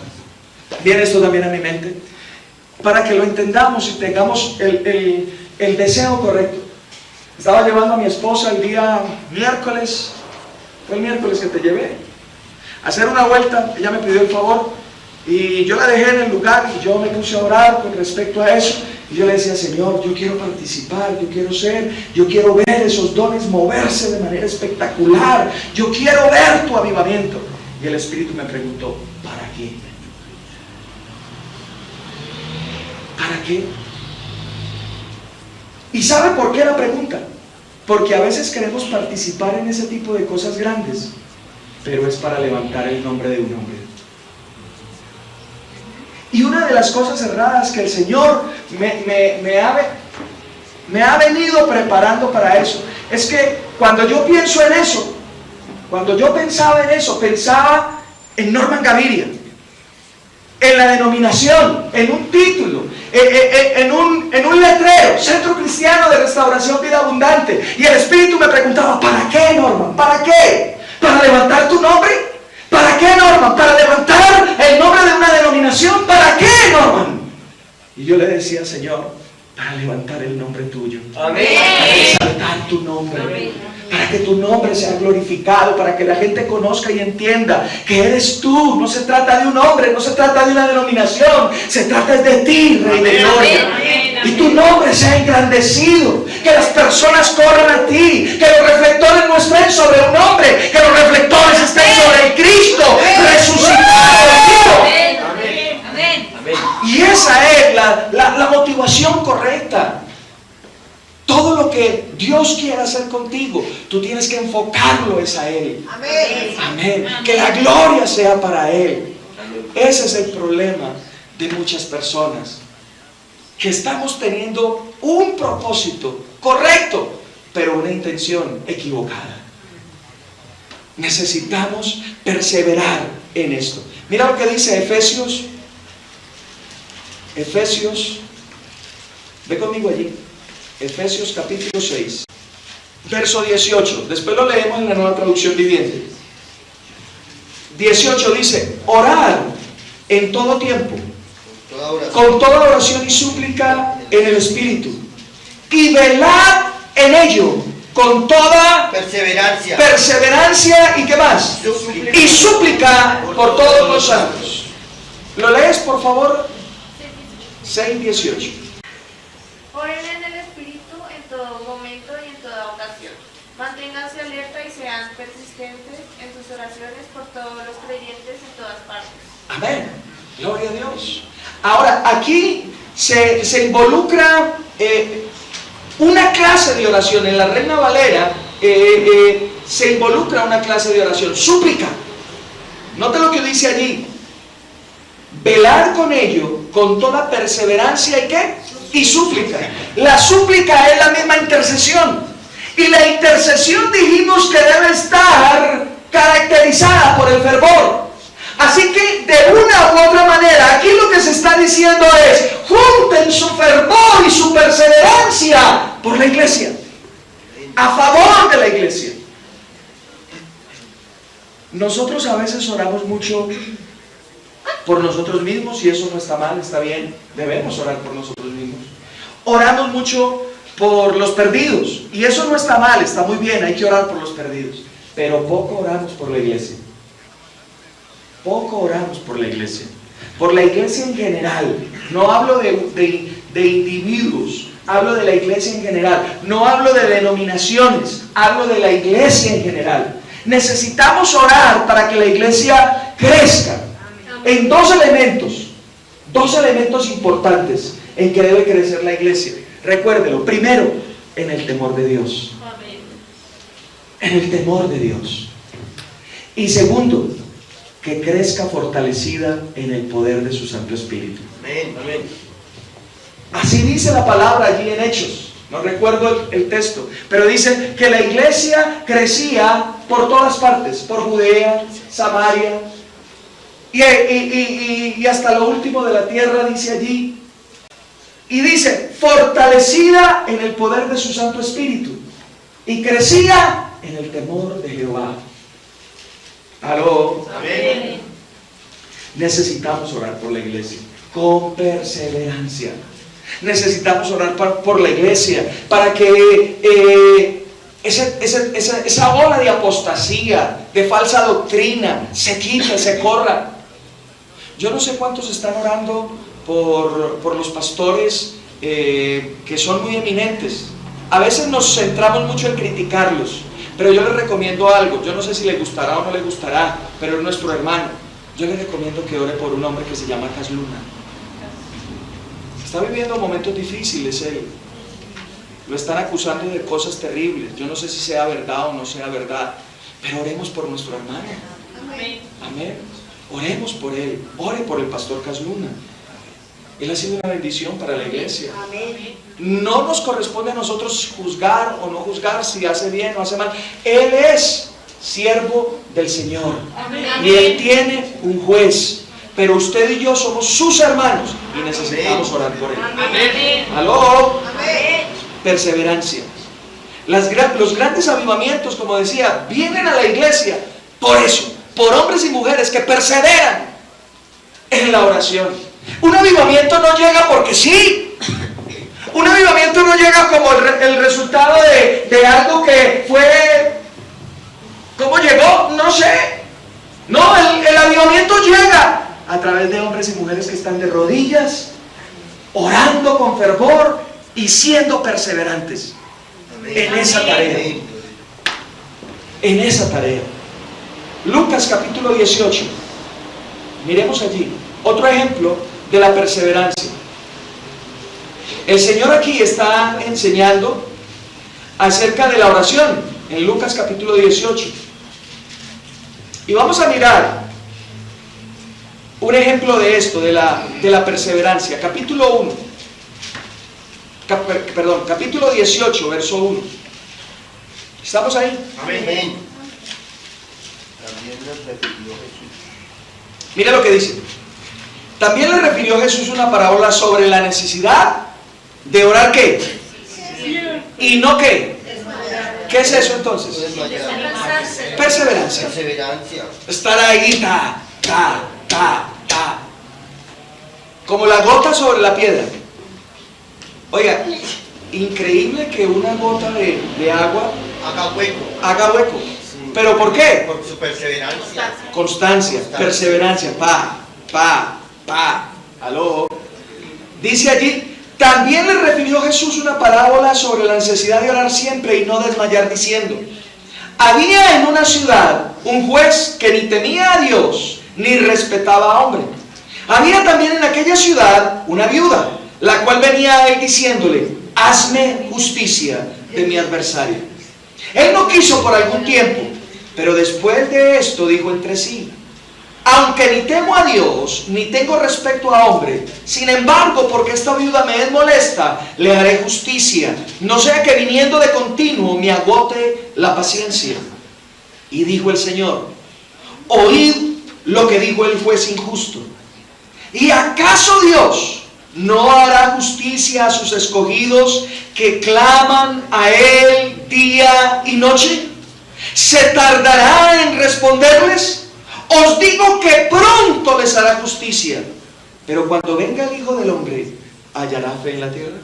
Speaker 6: Viene esto también a mi mente, para que lo entendamos y tengamos el deseo correcto. Estaba llevando a mi esposa el día miércoles, fue el miércoles que te llevé, a hacer una vuelta. Ella me pidió el favor y yo la dejé en el lugar y yo me puse a orar con respecto a eso. Y yo le decía, Señor, yo quiero participar, yo quiero ver esos dones moverse de manera espectacular, yo quiero ver tu avivamiento. Y el Espíritu me preguntó, ¿para qué? ¿Para qué? ¿Y sabe por qué la pregunta? Porque a veces queremos participar en ese tipo de cosas grandes, pero es para levantar el nombre de un hombre. Y una de las cosas erradas que el Señor me ha venido preparando para eso, es que cuando yo pienso en eso, cuando yo pensaba en eso, pensaba en Norman Gaviria, en la denominación, en un título, en un letrero, Centro Cristiano de Restauración Vida Abundante. Y el Espíritu me preguntaba, ¿para qué, Norman? ¿Para qué? ¿Para levantar tu nombre? ¿Para qué, Norman? ¿Para levantar el nombre de una denominación? ¿Para qué, Norman? Y yo le decía, Señor, para levantar el nombre tuyo.
Speaker 4: Amén.
Speaker 6: Para resaltar tu nombre. Amén. Para que tu nombre sea glorificado, para que la gente conozca y entienda que eres tú. No se trata de un hombre, no se trata de una denominación, se trata de ti, Rey de Gloria. Y tu nombre sea engrandecido, que las personas corran a ti, que los reflectores no estén sobre un hombre, que los reflectores estén sobre el Cristo resucitado. Y esa es la motivación correcta. Todo lo que Dios quiere hacer contigo, tú tienes que enfocarlo es a Él. Amén. Amén. Que la gloria sea para Él. Ese es el problema de muchas personas, que estamos teniendo un propósito correcto, pero una intención equivocada. Necesitamos perseverar en esto. Mira lo que dice Efesios, ve conmigo allí. Efesios capítulo 6, verso 18. Después lo leemos en la Nueva Traducción Viviente. 18 dice, orad en todo tiempo, con toda oración y súplica en el Espíritu, y velad en ello con toda perseverancia y ¿qué más? Y súplica por todos los santos. ¿Lo lees, por favor? 6:18.
Speaker 2: Oren en el Espíritu en todo momento y en toda ocasión. Manténganse alerta y sean persistentes en sus oraciones por todos los creyentes en todas partes.
Speaker 6: Amén. Gloria a Dios. Ahora, aquí se involucra una clase de oración. En la Reina Valera se involucra una clase de oración. Súplica. Note lo que dice allí. Velar con ello, con toda perseverancia y ¿qué? y súplica. La súplica es la misma intercesión. Y la intercesión dijimos que debe estar caracterizada por el fervor. Así que de una u otra manera, aquí lo que se está diciendo es: junten su fervor y su perseverancia por la iglesia, a favor de la iglesia. Nosotros a veces oramos mucho por nosotros mismos, y eso no está mal, está bien, debemos orar por nosotros mismos. Oramos mucho por los perdidos, y eso no está mal, está muy bien, hay que orar por los perdidos, pero poco oramos por la iglesia. Poco oramos por la iglesia en general. No hablo de individuos, hablo de la iglesia en general. No hablo de denominaciones, hablo de la iglesia en general. Necesitamos orar para que la iglesia crezca en dos elementos importantes en que debe crecer la iglesia. Recuérdelo: primero, en el temor de Dios. En el temor de Dios. Y segundo, que crezca fortalecida en el poder de su Santo Espíritu.
Speaker 4: Amén.
Speaker 6: Así dice la palabra allí en Hechos. No recuerdo el texto, pero dice que la iglesia crecía por todas partes, por Judea, Samaria y hasta lo último de la tierra, dice allí. Y dice: fortalecida en el poder de su Santo Espíritu, y crecía en el temor de Jehová. ¿Aló?
Speaker 4: Amén.
Speaker 6: Necesitamos orar por la iglesia con perseverancia. Necesitamos orar por la iglesia para que esa ola de apostasía, de falsa doctrina, se quite, se corra. Yo no sé cuántos están orando por los pastores que son muy eminentes. A veces nos centramos mucho en criticarlos, pero yo les recomiendo algo. Yo no sé si le gustará o no le gustará, pero es nuestro hermano. Yo les recomiendo que ore por un hombre que se llama Casluna. Está viviendo momentos difíciles él. Lo están acusando de cosas terribles. Yo no sé si sea verdad o no sea verdad, pero oremos por nuestro hermano. Amén. Oremos por él. Ore por el pastor Casluna. Él ha sido una bendición para la iglesia. No nos corresponde a nosotros juzgar o no juzgar si hace bien o hace mal. Él es siervo del Señor. Y Él tiene un juez. Pero usted y yo somos sus hermanos y necesitamos orar por Él. ¿Aló? Perseverancia. Los grandes avivamientos, como decía, vienen a la iglesia por eso, por hombres y mujeres que perseveran en la oración. Un avivamiento no llega porque sí. Un avivamiento no llega como el resultado de algo que fue. ¿Cómo llegó? No sé. No, el avivamiento llega a través de hombres y mujeres que están de rodillas, orando con fervor y siendo perseverantes en esa tarea. En esa tarea. Lucas capítulo 18. Miremos allí otro ejemplo de la perseverancia. El Señor aquí está enseñando acerca de la oración en Lucas capítulo 18. Y vamos a mirar un ejemplo de esto, de la perseverancia. Capítulo 1. Capítulo 18, verso 1. ¿Estamos ahí?
Speaker 4: Amén.
Speaker 7: También les refirió Jesús.
Speaker 6: Mira lo que dice. También le refirió Jesús una parábola sobre la necesidad de orar ¿qué? ¿Y no qué? ¿Qué es eso entonces? Perseverancia.
Speaker 7: Perseverancia.
Speaker 6: Estar ahí, como la gota sobre la piedra. Oiga, increíble que una gota de agua haga hueco.
Speaker 7: Sí.
Speaker 6: ¿Pero por qué?
Speaker 7: Por su perseverancia.
Speaker 6: Constancia, perseverancia, aló. Dice allí, también le refirió Jesús una parábola sobre la necesidad de orar siempre y no desmayar, diciendo: había en una ciudad un juez que ni temía a Dios ni respetaba a hombre. Había también en aquella ciudad una viuda, la cual venía a él diciéndole: hazme justicia de mi adversario. Él no quiso por algún tiempo, pero después de esto dijo entre sí: aunque ni temo a Dios, ni tengo respeto a hombre, sin embargo, porque esta viuda me es molesta, le haré justicia, no sea que viniendo de continuo me agote la paciencia. Y dijo el Señor: oíd lo que dijo el juez injusto. ¿Y acaso Dios no hará justicia a sus escogidos que claman a Él día y noche? ¿Se tardará en responderles? Os digo que pronto les hará justicia. Pero cuando venga el Hijo del Hombre, ¿hallará fe en la tierra?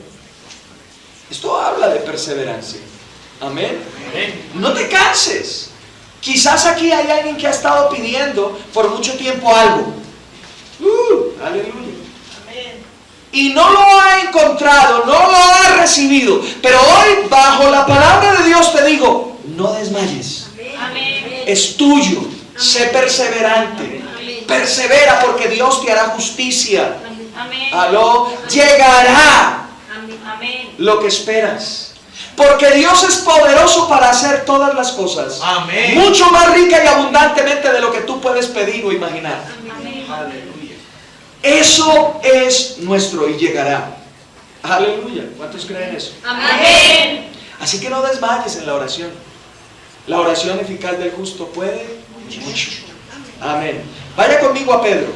Speaker 6: Esto habla de perseverancia. Amén. No te canses. Quizás aquí hay alguien que ha estado pidiendo por mucho tiempo algo. Aleluya. Y no lo ha encontrado, no lo ha recibido. Pero hoy, bajo la palabra de Dios, te digo: no desmayes.
Speaker 2: Amén.
Speaker 6: Es tuyo. Sé perseverante. Persevera, porque Dios te hará justicia.
Speaker 2: Amén.
Speaker 6: Aló, llegará
Speaker 2: Amén.
Speaker 6: lo que esperas. Porque Dios es poderoso para hacer todas las cosas.
Speaker 7: Amén.
Speaker 6: Mucho más rica y abundantemente de lo que tú puedes pedir o imaginar.
Speaker 2: Amén.
Speaker 7: Aleluya.
Speaker 6: Eso es nuestro y llegará. Aleluya. ¿Cuántos creen eso?
Speaker 2: Amén.
Speaker 6: Así que no desmayes en la oración. La oración eficaz del justo puede mucho. Amén. Vaya conmigo a Pedro.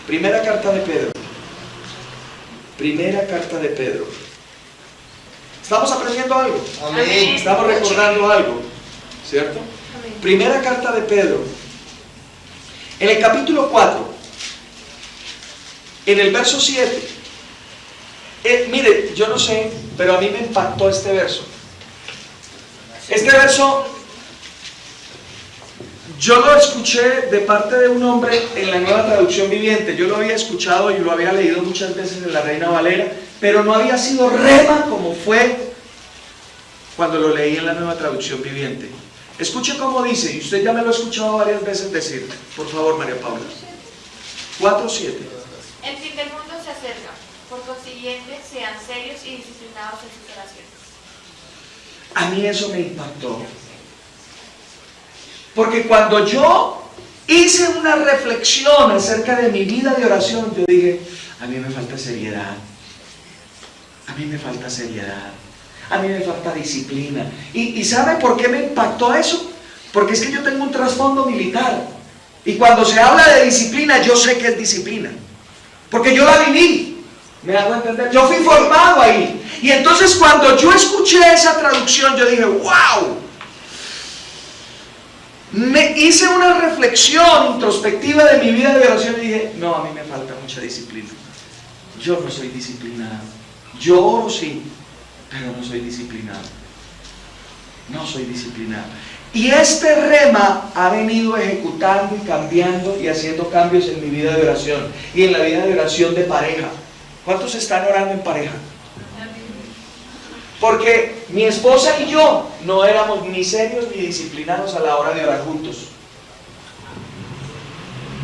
Speaker 6: Primera carta de Pedro. Primera carta de Pedro. ¿Estamos aprendiendo algo?
Speaker 7: Amén.
Speaker 6: Estamos recordando algo, ¿cierto? Primera carta de Pedro. En el capítulo 4, en el verso 7. Mire, yo no sé, pero a mí me impactó este verso. Este verso yo lo escuché de parte de un hombre en la Nueva Traducción Viviente. Yo lo había escuchado y lo había leído muchas veces en la Reina Valera, pero no había sido rema como fue cuando lo leí en la Nueva Traducción Viviente. Escuche cómo dice, y usted ya me lo ha escuchado varias veces decir. Por favor, María Paula. 4:7.
Speaker 2: El fin del mundo se acerca. Por consiguiente, sean serios y disciplinados en sus oraciones.
Speaker 6: A mí eso me impactó. Porque cuando yo hice una reflexión acerca de mi vida de oración, yo dije: a mí me falta seriedad. A mí me falta seriedad. A mí me falta disciplina. ¿Y sabe por qué me impactó eso? Porque es que yo tengo un trasfondo militar. Y cuando se habla de disciplina, yo sé que es disciplina. Porque yo la viví. ¿Me hago entender? Yo fui formado ahí. Y entonces cuando yo escuché esa traducción, yo dije: ¡wow! Me hice una reflexión introspectiva de mi vida de oración y dije: no, a mí me falta mucha disciplina. Yo no soy disciplinado. Yo oro sí, pero no soy disciplinado. No soy disciplinado. Y este rema ha venido ejecutando y cambiando y haciendo cambios en mi vida de oración y en la vida de oración de pareja. ¿Cuántos están orando en pareja? Porque mi esposa y yo no éramos ni serios ni disciplinados a la hora de orar juntos.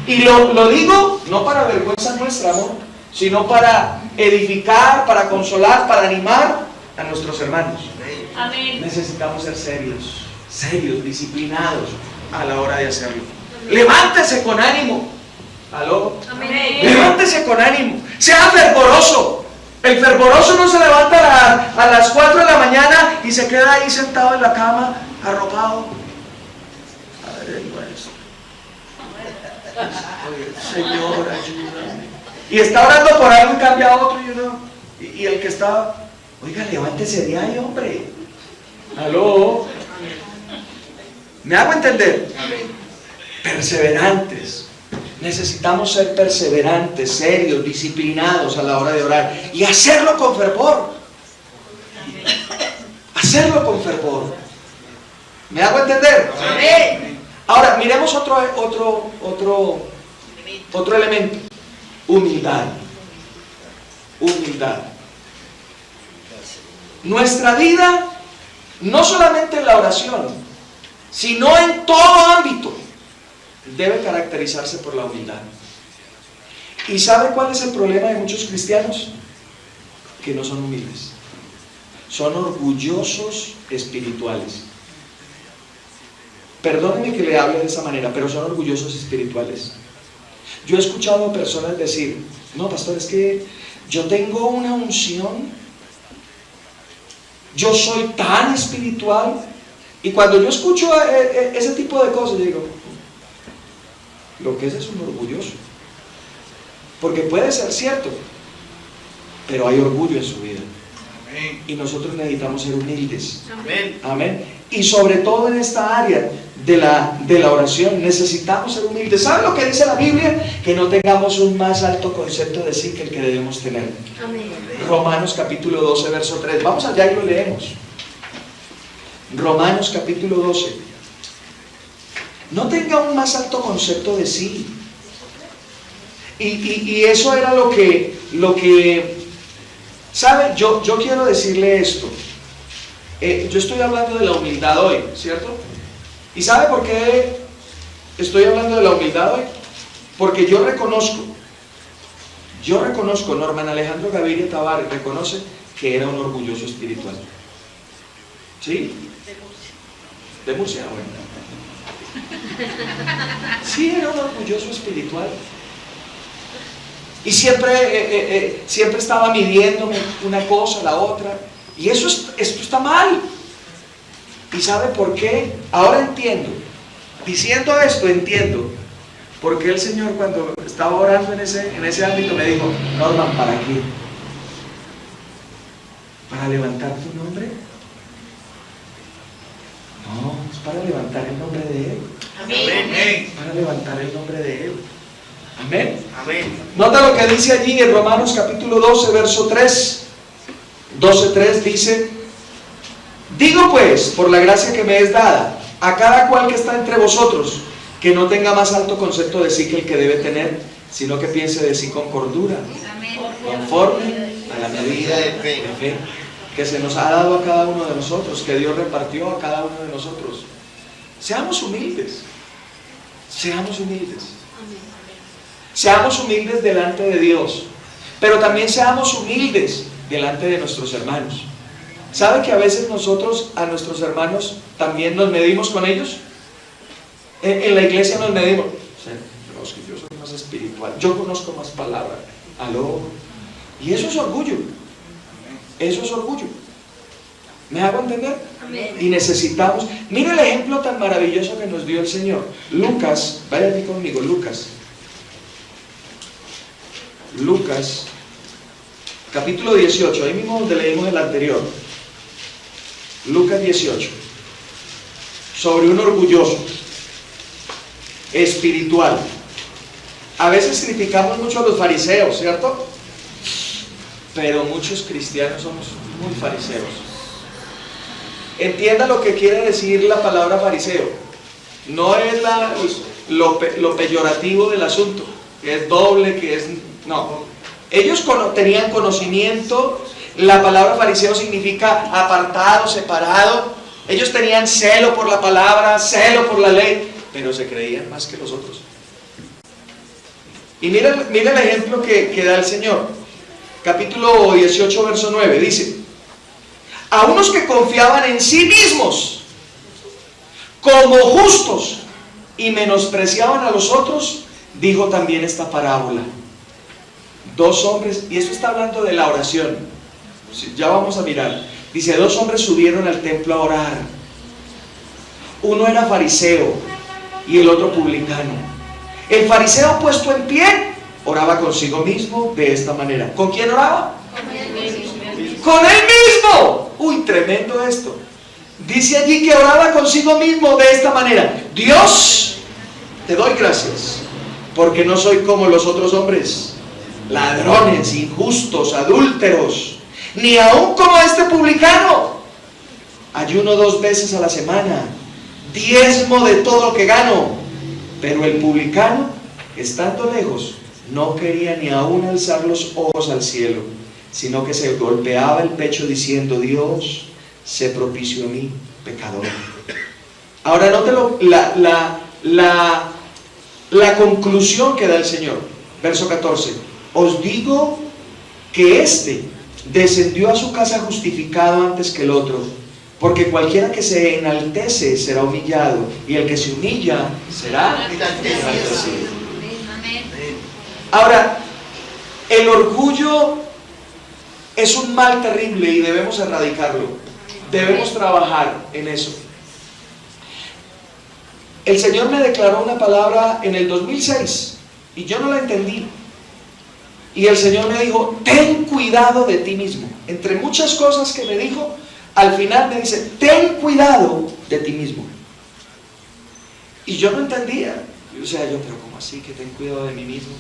Speaker 6: Y lo digo no para vergüenza nuestra, amor, sino para edificar, para consolar, para animar a nuestros hermanos.
Speaker 2: Amén.
Speaker 6: Necesitamos ser serios, disciplinados a la hora de hacerlo. Levántese con ánimo. ¿Aló?
Speaker 2: Amén.
Speaker 6: Levántese con ánimo. Sea fervoroso. El fervoroso no se levanta a las 4 de la mañana y se queda ahí sentado en la cama, arropado. Padre nuestro. Señor, ayúdame. Y está orando por algo y cambia a otro y el que está: oiga, levántese de ahí, hombre. ¿Aló? ¿Me hago entender? Perseverantes. Necesitamos ser perseverantes, serios, disciplinados a la hora de orar y hacerlo con fervor. Hacerlo con fervor. ¿Me hago entender?
Speaker 2: Amén.
Speaker 6: Ahora, miremos otro elemento. Humildad. Humildad. Nuestra vida, no solamente en la oración, sino en todo ámbito, debe caracterizarse por la humildad. ¿Y sabe cuál es el problema de muchos cristianos? Que no son humildes. Son orgullosos espirituales. Perdónenme que le hable de esa manera, pero son orgullosos espirituales. Yo he escuchado a personas decir, no, pastor, es que yo tengo una unción, yo soy tan espiritual. Y cuando yo escucho ese tipo de cosas, yo digo, lo que es un orgulloso. Porque puede ser cierto, pero hay orgullo en su vida.
Speaker 7: Amén.
Speaker 6: Y nosotros necesitamos ser humildes.
Speaker 7: Amén.
Speaker 6: Amén. Y sobre todo en esta área de la oración, necesitamos ser humildes. ¿Saben lo que dice la Biblia? Que no tengamos un más alto concepto de sí que el que debemos tener.
Speaker 3: Amén.
Speaker 6: Romanos capítulo 12, verso 3. Vamos allá y lo leemos. Romanos capítulo 12. No tenga un más alto concepto de sí. Y eso era lo que ¿sabe? Yo quiero decirle esto. Yo estoy hablando de la humildad hoy, ¿cierto? ¿Y sabe por qué estoy hablando de la humildad hoy? Porque yo reconozco, Norman Alejandro Gaviria Tavares reconoce que era un orgulloso espiritual. ¿Sí? De Murcia, bueno. Sí, era un orgulloso espiritual. Y siempre estaba midiéndome una cosa, la otra. Y esto está mal. ¿Y sabe por qué? Ahora entiendo. Diciendo esto, entiendo. Porque el Señor, cuando estaba orando en ese ámbito, me dijo, Norman, ¿para qué? ¿Para levantar tu nombre? No, es para levantar el nombre de Él.
Speaker 7: Amén.
Speaker 6: Para levantar el nombre de Él. Amén.
Speaker 7: Amén.
Speaker 6: Nota lo que dice allí en Romanos capítulo 12, verso 3. 12:3 dice: digo pues, por la gracia que me es dada, a cada cual que está entre vosotros, que no tenga más alto concepto de sí que el que debe tener, sino que piense de sí con cordura, conforme a la medida de fe que se nos ha dado a cada uno de nosotros, que Dios repartió a cada uno de nosotros. Seamos humildes. Seamos humildes. Seamos humildes delante de Dios, pero también seamos humildes delante de nuestros hermanos. ¿Sabe que a veces nosotros a nuestros hermanos también nos medimos con ellos? En la iglesia nos medimos. No, es que yo soy más espiritual, yo conozco más palabra. Aló. Y eso es orgullo. Eso es orgullo. ¿Me hago entender?
Speaker 3: Amén.
Speaker 6: Y necesitamos. Mire el ejemplo tan maravilloso que nos dio el Señor. Lucas, vaya aquí conmigo, Lucas, capítulo 18, ahí mismo donde leímos el anterior. Lucas 18, sobre un orgulloso espiritual. A veces criticamos mucho a los fariseos, ¿cierto? Pero muchos cristianos somos muy fariseos. Entienda lo que quiere decir la palabra fariseo. No es lo peyorativo del asunto, que es doble, que es... No. Ellos tenían conocimiento. La palabra fariseo significa apartado, separado. Ellos tenían celo por la palabra, celo por la ley, pero se creían más que los otros. Y mira el ejemplo que da el Señor. Capítulo 18, verso 9, dice: a unos que confiaban en sí mismos como justos y menospreciaban a los otros, dijo también esta parábola. Dos hombres, y esto está hablando de la oración, ya vamos a mirar. Dice: dos hombres subieron al templo a orar. Uno era fariseo y el otro publicano. El fariseo, puesto en pie, oraba consigo mismo de esta manera. ¿Con quién oraba? ¡Con él mismo! Uy, tremendo esto. Dice allí que oraba consigo mismo de esta manera: Dios, te doy gracias, porque no soy como los otros hombres, ladrones, injustos, adúlteros, ni aún como este publicano. Ayuno 2 veces a la semana, diezmo de todo lo que gano. Pero el publicano, estando lejos, no quería ni aún alzar los ojos al cielo, sino que se golpeaba el pecho diciendo: Dios, sé propicio a mí, pecador. Ahora nótelo, la conclusión que da el Señor. Verso 14: os digo que éste descendió a su casa justificado antes que el otro, porque cualquiera que se enaltece será humillado, y el que se humilla será enaltecido. Ahora, el orgullo es un mal terrible y debemos erradicarlo. Debemos trabajar en eso. El Señor me declaró una palabra en el 2006 y yo no la entendí. Y el Señor me dijo, ten cuidado de ti mismo. Entre muchas cosas que me dijo, al final me dice, ten cuidado de ti mismo. Y yo no entendía. O sea, pero ¿cómo así que ten cuidado de mí mismo?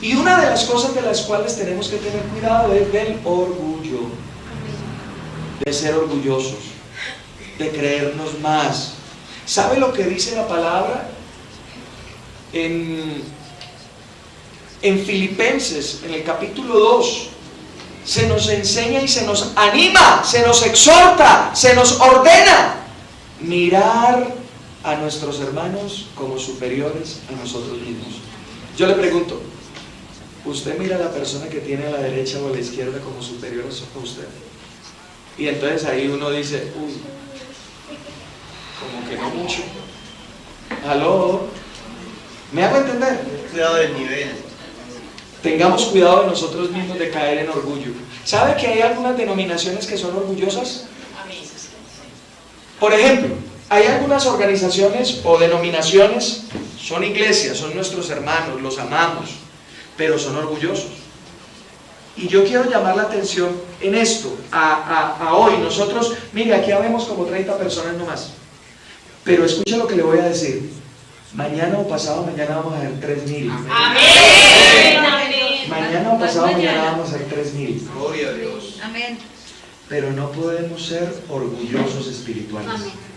Speaker 6: Y una de las cosas de las cuales tenemos que tener cuidado es del orgullo. De ser orgullosos, de creernos más. ¿Sabe lo que dice la palabra? En Filipenses, en el capítulo 2, se nos enseña y se nos anima, se nos exhorta, se nos ordena mirar a nuestros hermanos como superiores a nosotros mismos. Yo le pregunto, ¿usted mira a la persona que tiene a la derecha o a la izquierda como superior a usted? Y entonces ahí uno dice, uy, como que no mucho. ¿Aló? ¿Me hago entender?
Speaker 7: Cuidado del nivel.
Speaker 6: Tengamos cuidado de nosotros mismos de caer en orgullo. ¿Sabe que hay algunas denominaciones que son orgullosas? Por ejemplo, hay algunas organizaciones o denominaciones, son iglesias, son nuestros hermanos, los amamos, pero son orgullosos. Y yo quiero llamar la atención en esto, a hoy. Nosotros, mire, aquí habemos como 30 personas nomás. Pero escucha lo que le voy a decir. Mañana o pasado mañana vamos a hacer 3,000.
Speaker 2: Amén.
Speaker 6: Mañana o pasado mañana vamos a hacer 3,000.
Speaker 7: Gloria a Dios.
Speaker 3: Amén.
Speaker 6: Pero no podemos ser orgullosos espirituales.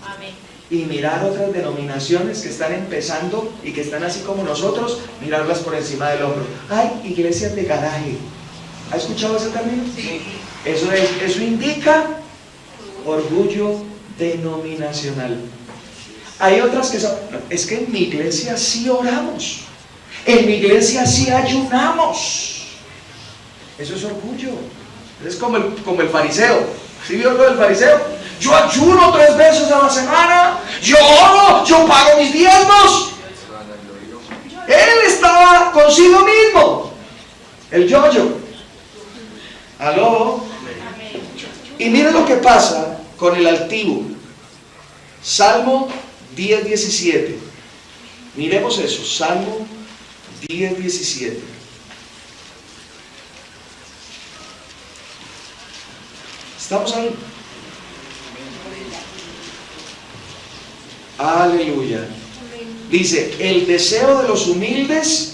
Speaker 2: Amén.
Speaker 6: Y mirar otras denominaciones que están empezando y que están así como nosotros, mirarlas por encima del hombro. Hay iglesias de garaje. ¿Ha escuchado ese término?
Speaker 3: Sí.
Speaker 6: Eso indica orgullo denominacional. Hay otras que son, es que en mi iglesia sí oramos, en mi iglesia sí ayunamos. Eso es orgullo. Es como el fariseo. ¿Sí vio lo del fariseo? Yo ayuno 3 veces a la semana, yo oro, yo pago mis diezmos. Él estaba consigo mismo, el yo-yo. ¿Aló? Y mire lo que pasa con el altivo. Salmo 10:17. Miremos eso, Salmo 10:17. ¿Estamos ahí? Aleluya. Dice, el deseo de los humildes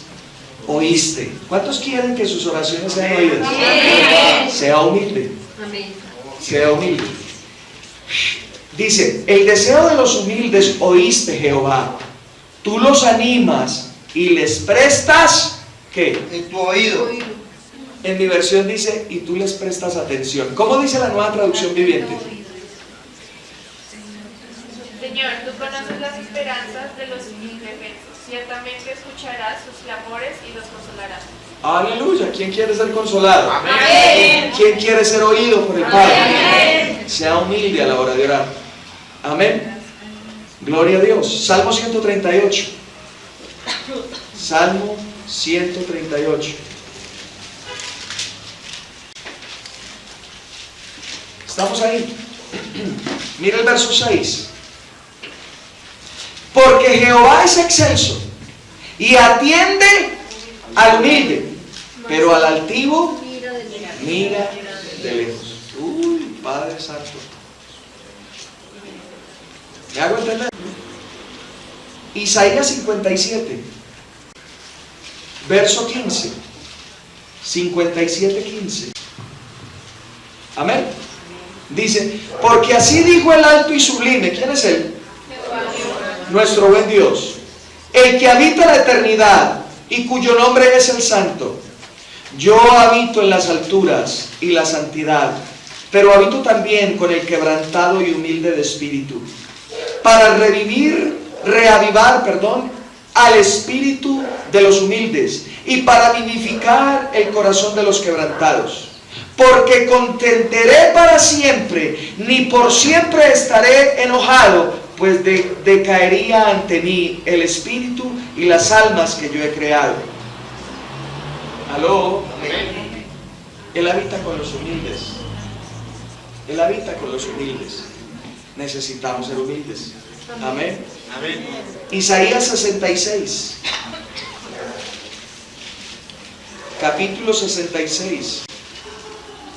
Speaker 6: oíste. ¿Cuántos quieren que sus oraciones sean oídas?
Speaker 3: Amén.
Speaker 6: Sea humilde.
Speaker 3: Amén.
Speaker 6: Sea humilde. Dice, el deseo de los humildes oíste, Jehová. Tú los animas y les prestas, ¿qué?
Speaker 7: En tu oído.
Speaker 6: En mi versión dice, y tú les prestas atención. ¿Cómo dice la Nueva Traducción Viviente?
Speaker 2: Señor, tú conoces las esperanzas de los indefensos. Ciertamente escucharás sus clamores y los consolarás.
Speaker 6: Aleluya. ¿Quién quiere ser consolado?
Speaker 2: Amén.
Speaker 6: ¿Quién quiere ser oído por el Padre?
Speaker 2: Amén.
Speaker 6: Sea humilde a la hora de orar. Amén. Gloria a Dios. Salmo 138. Salmo 138. ¿Estamos ahí? Mira el verso 6. Porque Jehová es excelso y atiende al humilde, pero al altivo mira de lejos. Uy, Padre Santo. ¿Me hago entender? Isaías 57, verso 15. 57:15. Amén. Dice, porque así dijo el alto y sublime. ¿Quién es él? Nuestro buen Dios, el que habita la eternidad y cuyo nombre es el Santo. Yo habito en las alturas y la santidad, pero habito también con el quebrantado y humilde de espíritu, para reavivar al espíritu de los humildes y para vivificar el corazón de los quebrantados. Porque contenderé para siempre, ni por siempre estaré enojado, pues decaería ante mí el espíritu y las almas que yo he creado. ¿Aló?
Speaker 7: Amén.
Speaker 6: Él habita con los humildes. Él habita con los humildes. Necesitamos ser humildes. Amén.
Speaker 7: Amén.
Speaker 6: Isaías 66. Capítulo 66.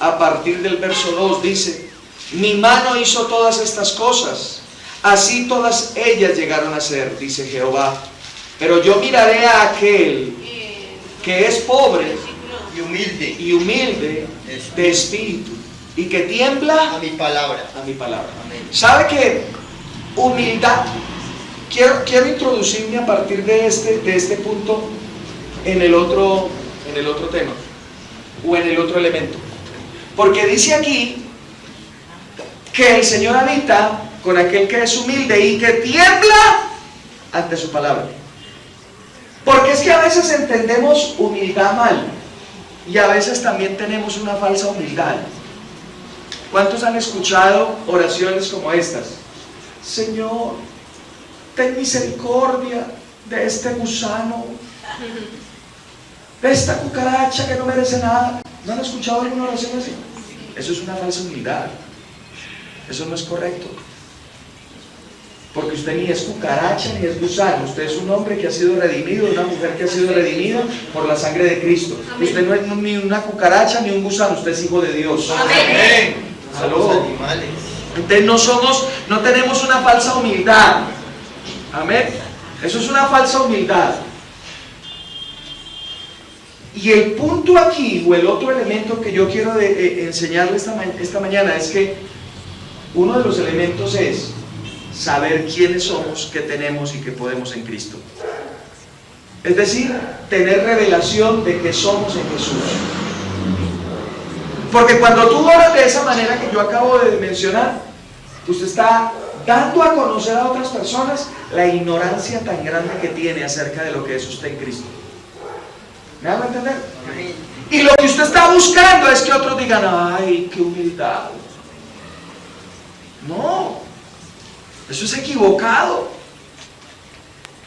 Speaker 6: A partir del verso 2 dice: mi mano hizo todas estas cosas, así todas ellas llegaron a ser, dice Jehová. Pero yo miraré a aquel que es pobre
Speaker 7: Y humilde.
Speaker 6: de espíritu y que tiembla
Speaker 7: A mi palabra.
Speaker 6: a mi palabra.
Speaker 7: Amén.
Speaker 6: ¿Sabe qué? Humildad. Quiero introducirme a partir de este punto en el otro tema o en el otro elemento. Porque dice aquí que el Señor habita con aquel que es humilde y que tiembla ante su palabra. Porque es que a veces entendemos humildad mal y a veces también tenemos una falsa humildad. ¿Cuántos han escuchado oraciones como estas? Señor, ten misericordia de este gusano, de esta cucaracha que no merece nada. ¿No han escuchado alguna oración así? Eso es una falsa humildad. Eso no es correcto. Porque usted ni es cucaracha ni es gusano. Usted es un hombre que ha sido redimido, una mujer que ha sido redimida por la sangre de Cristo. Amén. Usted no es ni una cucaracha ni un gusano, usted es hijo de Dios.
Speaker 7: Amén.
Speaker 6: Saludos.
Speaker 7: Somos animales.
Speaker 6: Entonces no tenemos una falsa humildad. Amén. Eso es una falsa humildad. Y el punto aquí, o el otro elemento que yo quiero enseñarle esta mañana, es que uno de los elementos es saber quiénes somos, qué tenemos y qué podemos en Cristo. Es decir, tener revelación de que somos en Jesús. Porque cuando tú oras de esa manera que yo acabo de mencionar, usted está dando a conocer a otras personas la ignorancia tan grande que tiene acerca de lo que es usted en Cristo. ¿Me hago entender?
Speaker 7: Amén.
Speaker 6: Y lo que usted está buscando es que otros digan: ¡ay, qué humildad! No, eso es equivocado.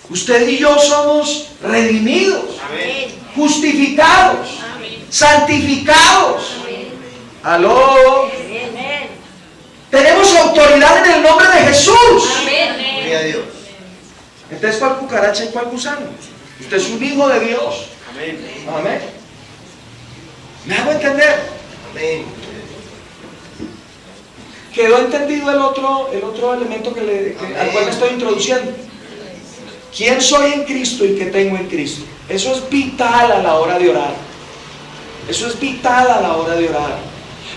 Speaker 6: Usted y yo somos redimidos,
Speaker 7: Amén.
Speaker 6: justificados,
Speaker 2: Amén.
Speaker 6: santificados.
Speaker 2: Amén.
Speaker 6: ¡Aló!
Speaker 2: Amén.
Speaker 6: Tenemos autoridad en el nombre de Jesús.
Speaker 7: Gloria a Dios.
Speaker 6: Entonces, ¿cuál cucaracha y cuál gusano? Usted es un hijo de Dios.
Speaker 7: Amén.
Speaker 6: Amén. ¿Me hago entender?
Speaker 7: Amén.
Speaker 6: ¿Quedó entendido el otro elemento al cual me estoy introduciendo? ¿Quién soy en Cristo y qué tengo en Cristo? Eso es vital a la hora de orar. Eso es vital a la hora de orar.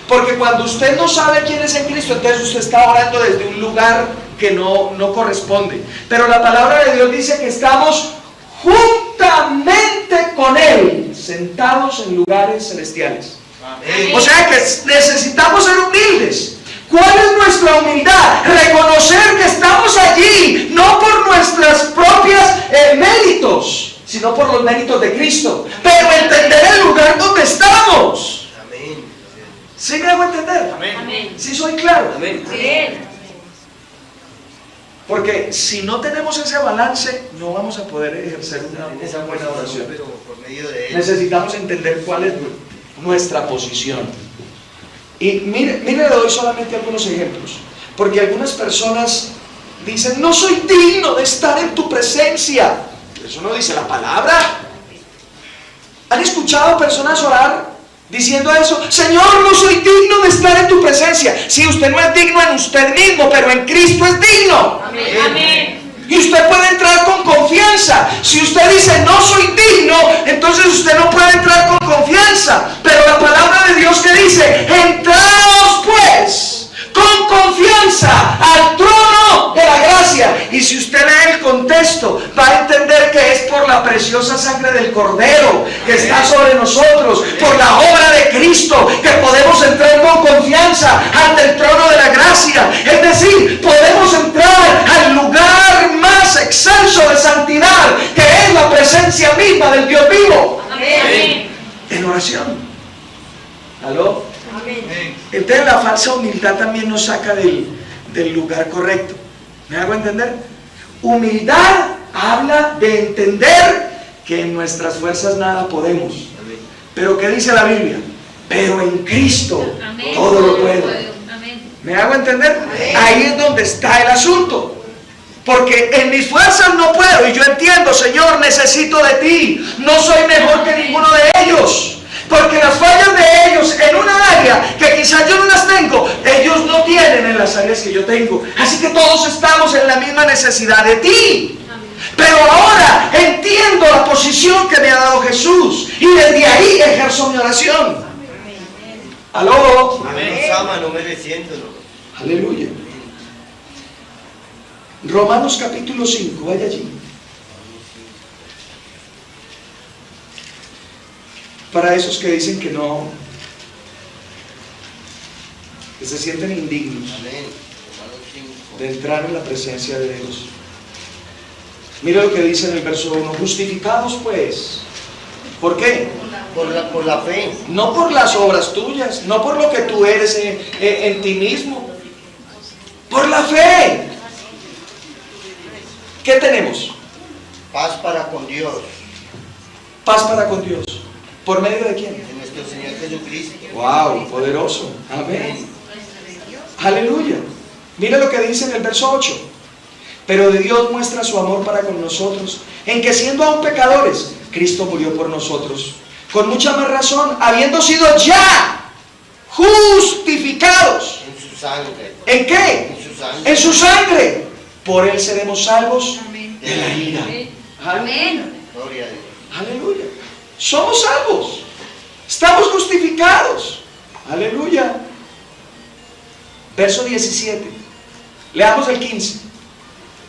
Speaker 6: Porque cuando usted no sabe quién es en Cristo, entonces usted está orando desde un lugar que no corresponde. Pero la palabra de Dios dice que estamos juntamente con Él, sentados en lugares celestiales.
Speaker 7: Amén.
Speaker 6: O sea que necesitamos ser humildes. ¿Cuál es nuestra humildad? Reconocer que estamos allí, no por nuestras propias méritos, sino por los méritos de Cristo. Pero entender el lugar donde estamos.
Speaker 7: Amén.
Speaker 6: ¿Sí me hago entender?
Speaker 7: Amén.
Speaker 6: ¿Sí soy claro?
Speaker 7: Amén.
Speaker 6: Porque si no tenemos ese balance, no vamos a poder ejercer esa buena oración.
Speaker 7: Pero por medio de él.
Speaker 6: Necesitamos entender cuál es nuestra posición. Y mire, le doy solamente algunos ejemplos. Porque algunas personas dicen: no soy digno de estar en tu presencia. Eso no dice la palabra. ¿Han escuchado personas orar diciendo eso? Señor, no soy digno de estar en tu presencia. Si usted no es digno en usted mismo, pero en Cristo es digno.
Speaker 2: Amén.
Speaker 6: Y usted puede entrar con confianza. Si usted dice: no soy digno, entonces usted no puede entrar con confianza. Pero la palabra de Dios que dice: entraos pues con confianza al trono de la gracia. Y si usted lee el contexto, va a entender que es por la preciosa sangre del Cordero que está sobre nosotros, por la obra de Cristo, que podemos entrar con confianza ante el trono de la gracia. Es decir, podemos entrar al lugar más excelso de santidad, que es la presencia misma del Dios vivo.
Speaker 2: Amén.
Speaker 6: En oración. ¿Aló?
Speaker 7: Amén.
Speaker 6: Entonces la falsa humildad también nos saca del lugar correcto. ¿Me hago entender? Humildad habla de entender que en nuestras fuerzas nada podemos. Pero ¿qué dice la Biblia? Pero en Cristo todo lo puedo. ¿Me hago entender? Ahí es donde está el asunto. Porque en mis fuerzas no puedo. Y yo entiendo, Señor, necesito de ti. No soy mejor que ninguno de ellos. Porque las fallas de ellos en una área que quizás yo no las tengo, ellos no tienen en las áreas que yo tengo. Así que todos estamos en la misma necesidad de ti. Pero ahora entiendo la posición que me ha dado Jesús. Y desde ahí ejerzo mi oración. ¿Aló?
Speaker 7: Amén. Nos ama, no mereciéndolo.
Speaker 6: Aleluya. Romanos capítulo 5, vaya allí. Para esos que dicen que no, que se sienten indignos
Speaker 7: Amén.
Speaker 6: de entrar en la presencia de Dios. Mira lo que dice en el verso 1. Justificados pues. ¿Por qué?
Speaker 7: Por la fe.
Speaker 6: No por las obras tuyas, no por lo que tú eres en ti mismo. Por la fe. ¿Qué tenemos?
Speaker 7: Paz para con Dios.
Speaker 6: Paz para con Dios. ¿Por medio de quién?
Speaker 7: De nuestro Señor Jesucristo.
Speaker 6: Wow, poderoso. Amén. Aleluya. Mira lo que dice en el verso 8. Pero de Dios muestra su amor para con nosotros, en que siendo aún pecadores, Cristo murió por nosotros. Con mucha más razón, habiendo sido ya justificados.
Speaker 7: En su sangre.
Speaker 6: ¿En qué?
Speaker 7: En su sangre.
Speaker 6: En su sangre. Por él seremos salvos de la ira.
Speaker 3: Amén.
Speaker 7: Gloria a Dios.
Speaker 6: Aleluya. Somos salvos. Estamos justificados. Aleluya. Verso 17. Leamos el 15.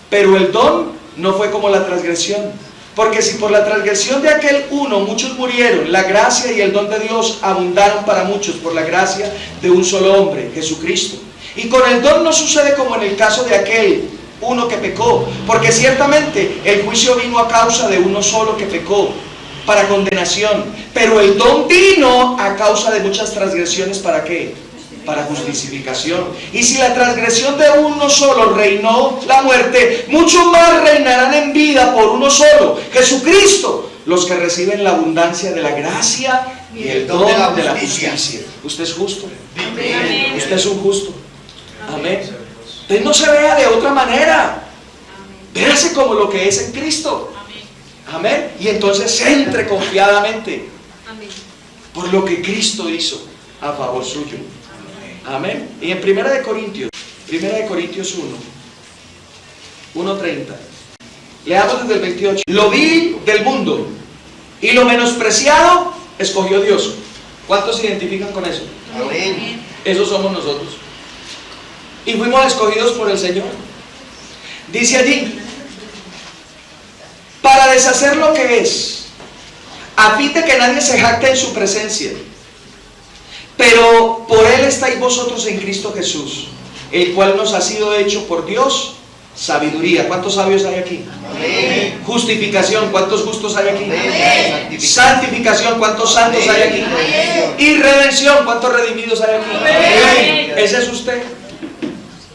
Speaker 6: Pero el don no fue como la transgresión. Porque si por la transgresión de aquel uno muchos murieron, la gracia y el don de Dios abundaron para muchos por la gracia de un solo hombre, Jesucristo. Y con el don no sucede como en el caso de aquel uno que pecó, porque ciertamente el juicio vino a causa de uno solo que pecó, para condenación, pero el don vino a causa de muchas transgresiones. ¿Para qué? Para justificación. Y si la transgresión de uno solo reinó la muerte, mucho más reinarán en vida por uno solo, Jesucristo, los que reciben la abundancia de la gracia y el don de la justicia. Usted es justo.
Speaker 3: Amén.
Speaker 6: Usted es un justo. Amén. Usted no se vea de otra manera. Véase como lo que es en Cristo. Amén. Y entonces entre confiadamente por lo que Cristo hizo a favor suyo. Amén. Y en 1 de Corintios 1:30. Leamos desde el 28. Lo vil del mundo y lo menospreciado escogió Dios. ¿Cuántos se identifican con eso?
Speaker 7: Amén.
Speaker 6: Esos somos nosotros. Y fuimos escogidos por el Señor. Dice allí, para deshacer lo que es, a fin de que nadie se jacte en su presencia. Pero por Él estáis vosotros en Cristo Jesús, el cual nos ha sido hecho por Dios sabiduría. ¿Cuántos sabios hay aquí?
Speaker 7: Amén.
Speaker 6: Justificación. ¿Cuántos justos hay aquí?
Speaker 7: Amén.
Speaker 6: Santificación. ¿Cuántos santos hay aquí?
Speaker 7: Amén.
Speaker 6: Y redención. ¿Cuántos redimidos hay aquí?
Speaker 3: Amén.
Speaker 6: Ese es usted.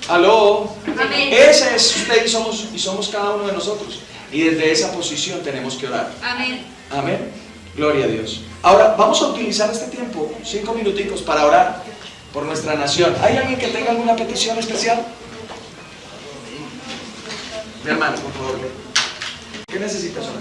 Speaker 6: Aló.
Speaker 3: Amén.
Speaker 6: Ese es usted y somos cada uno de nosotros. Y desde esa posición tenemos que orar.
Speaker 3: Amén.
Speaker 6: Amén. Gloria a Dios. Ahora vamos a utilizar este tiempo, 5 minuticos, para orar por nuestra nación. ¿Hay alguien que tenga alguna petición especial? Mi hermano, por favor. ¿Qué necesitas orar?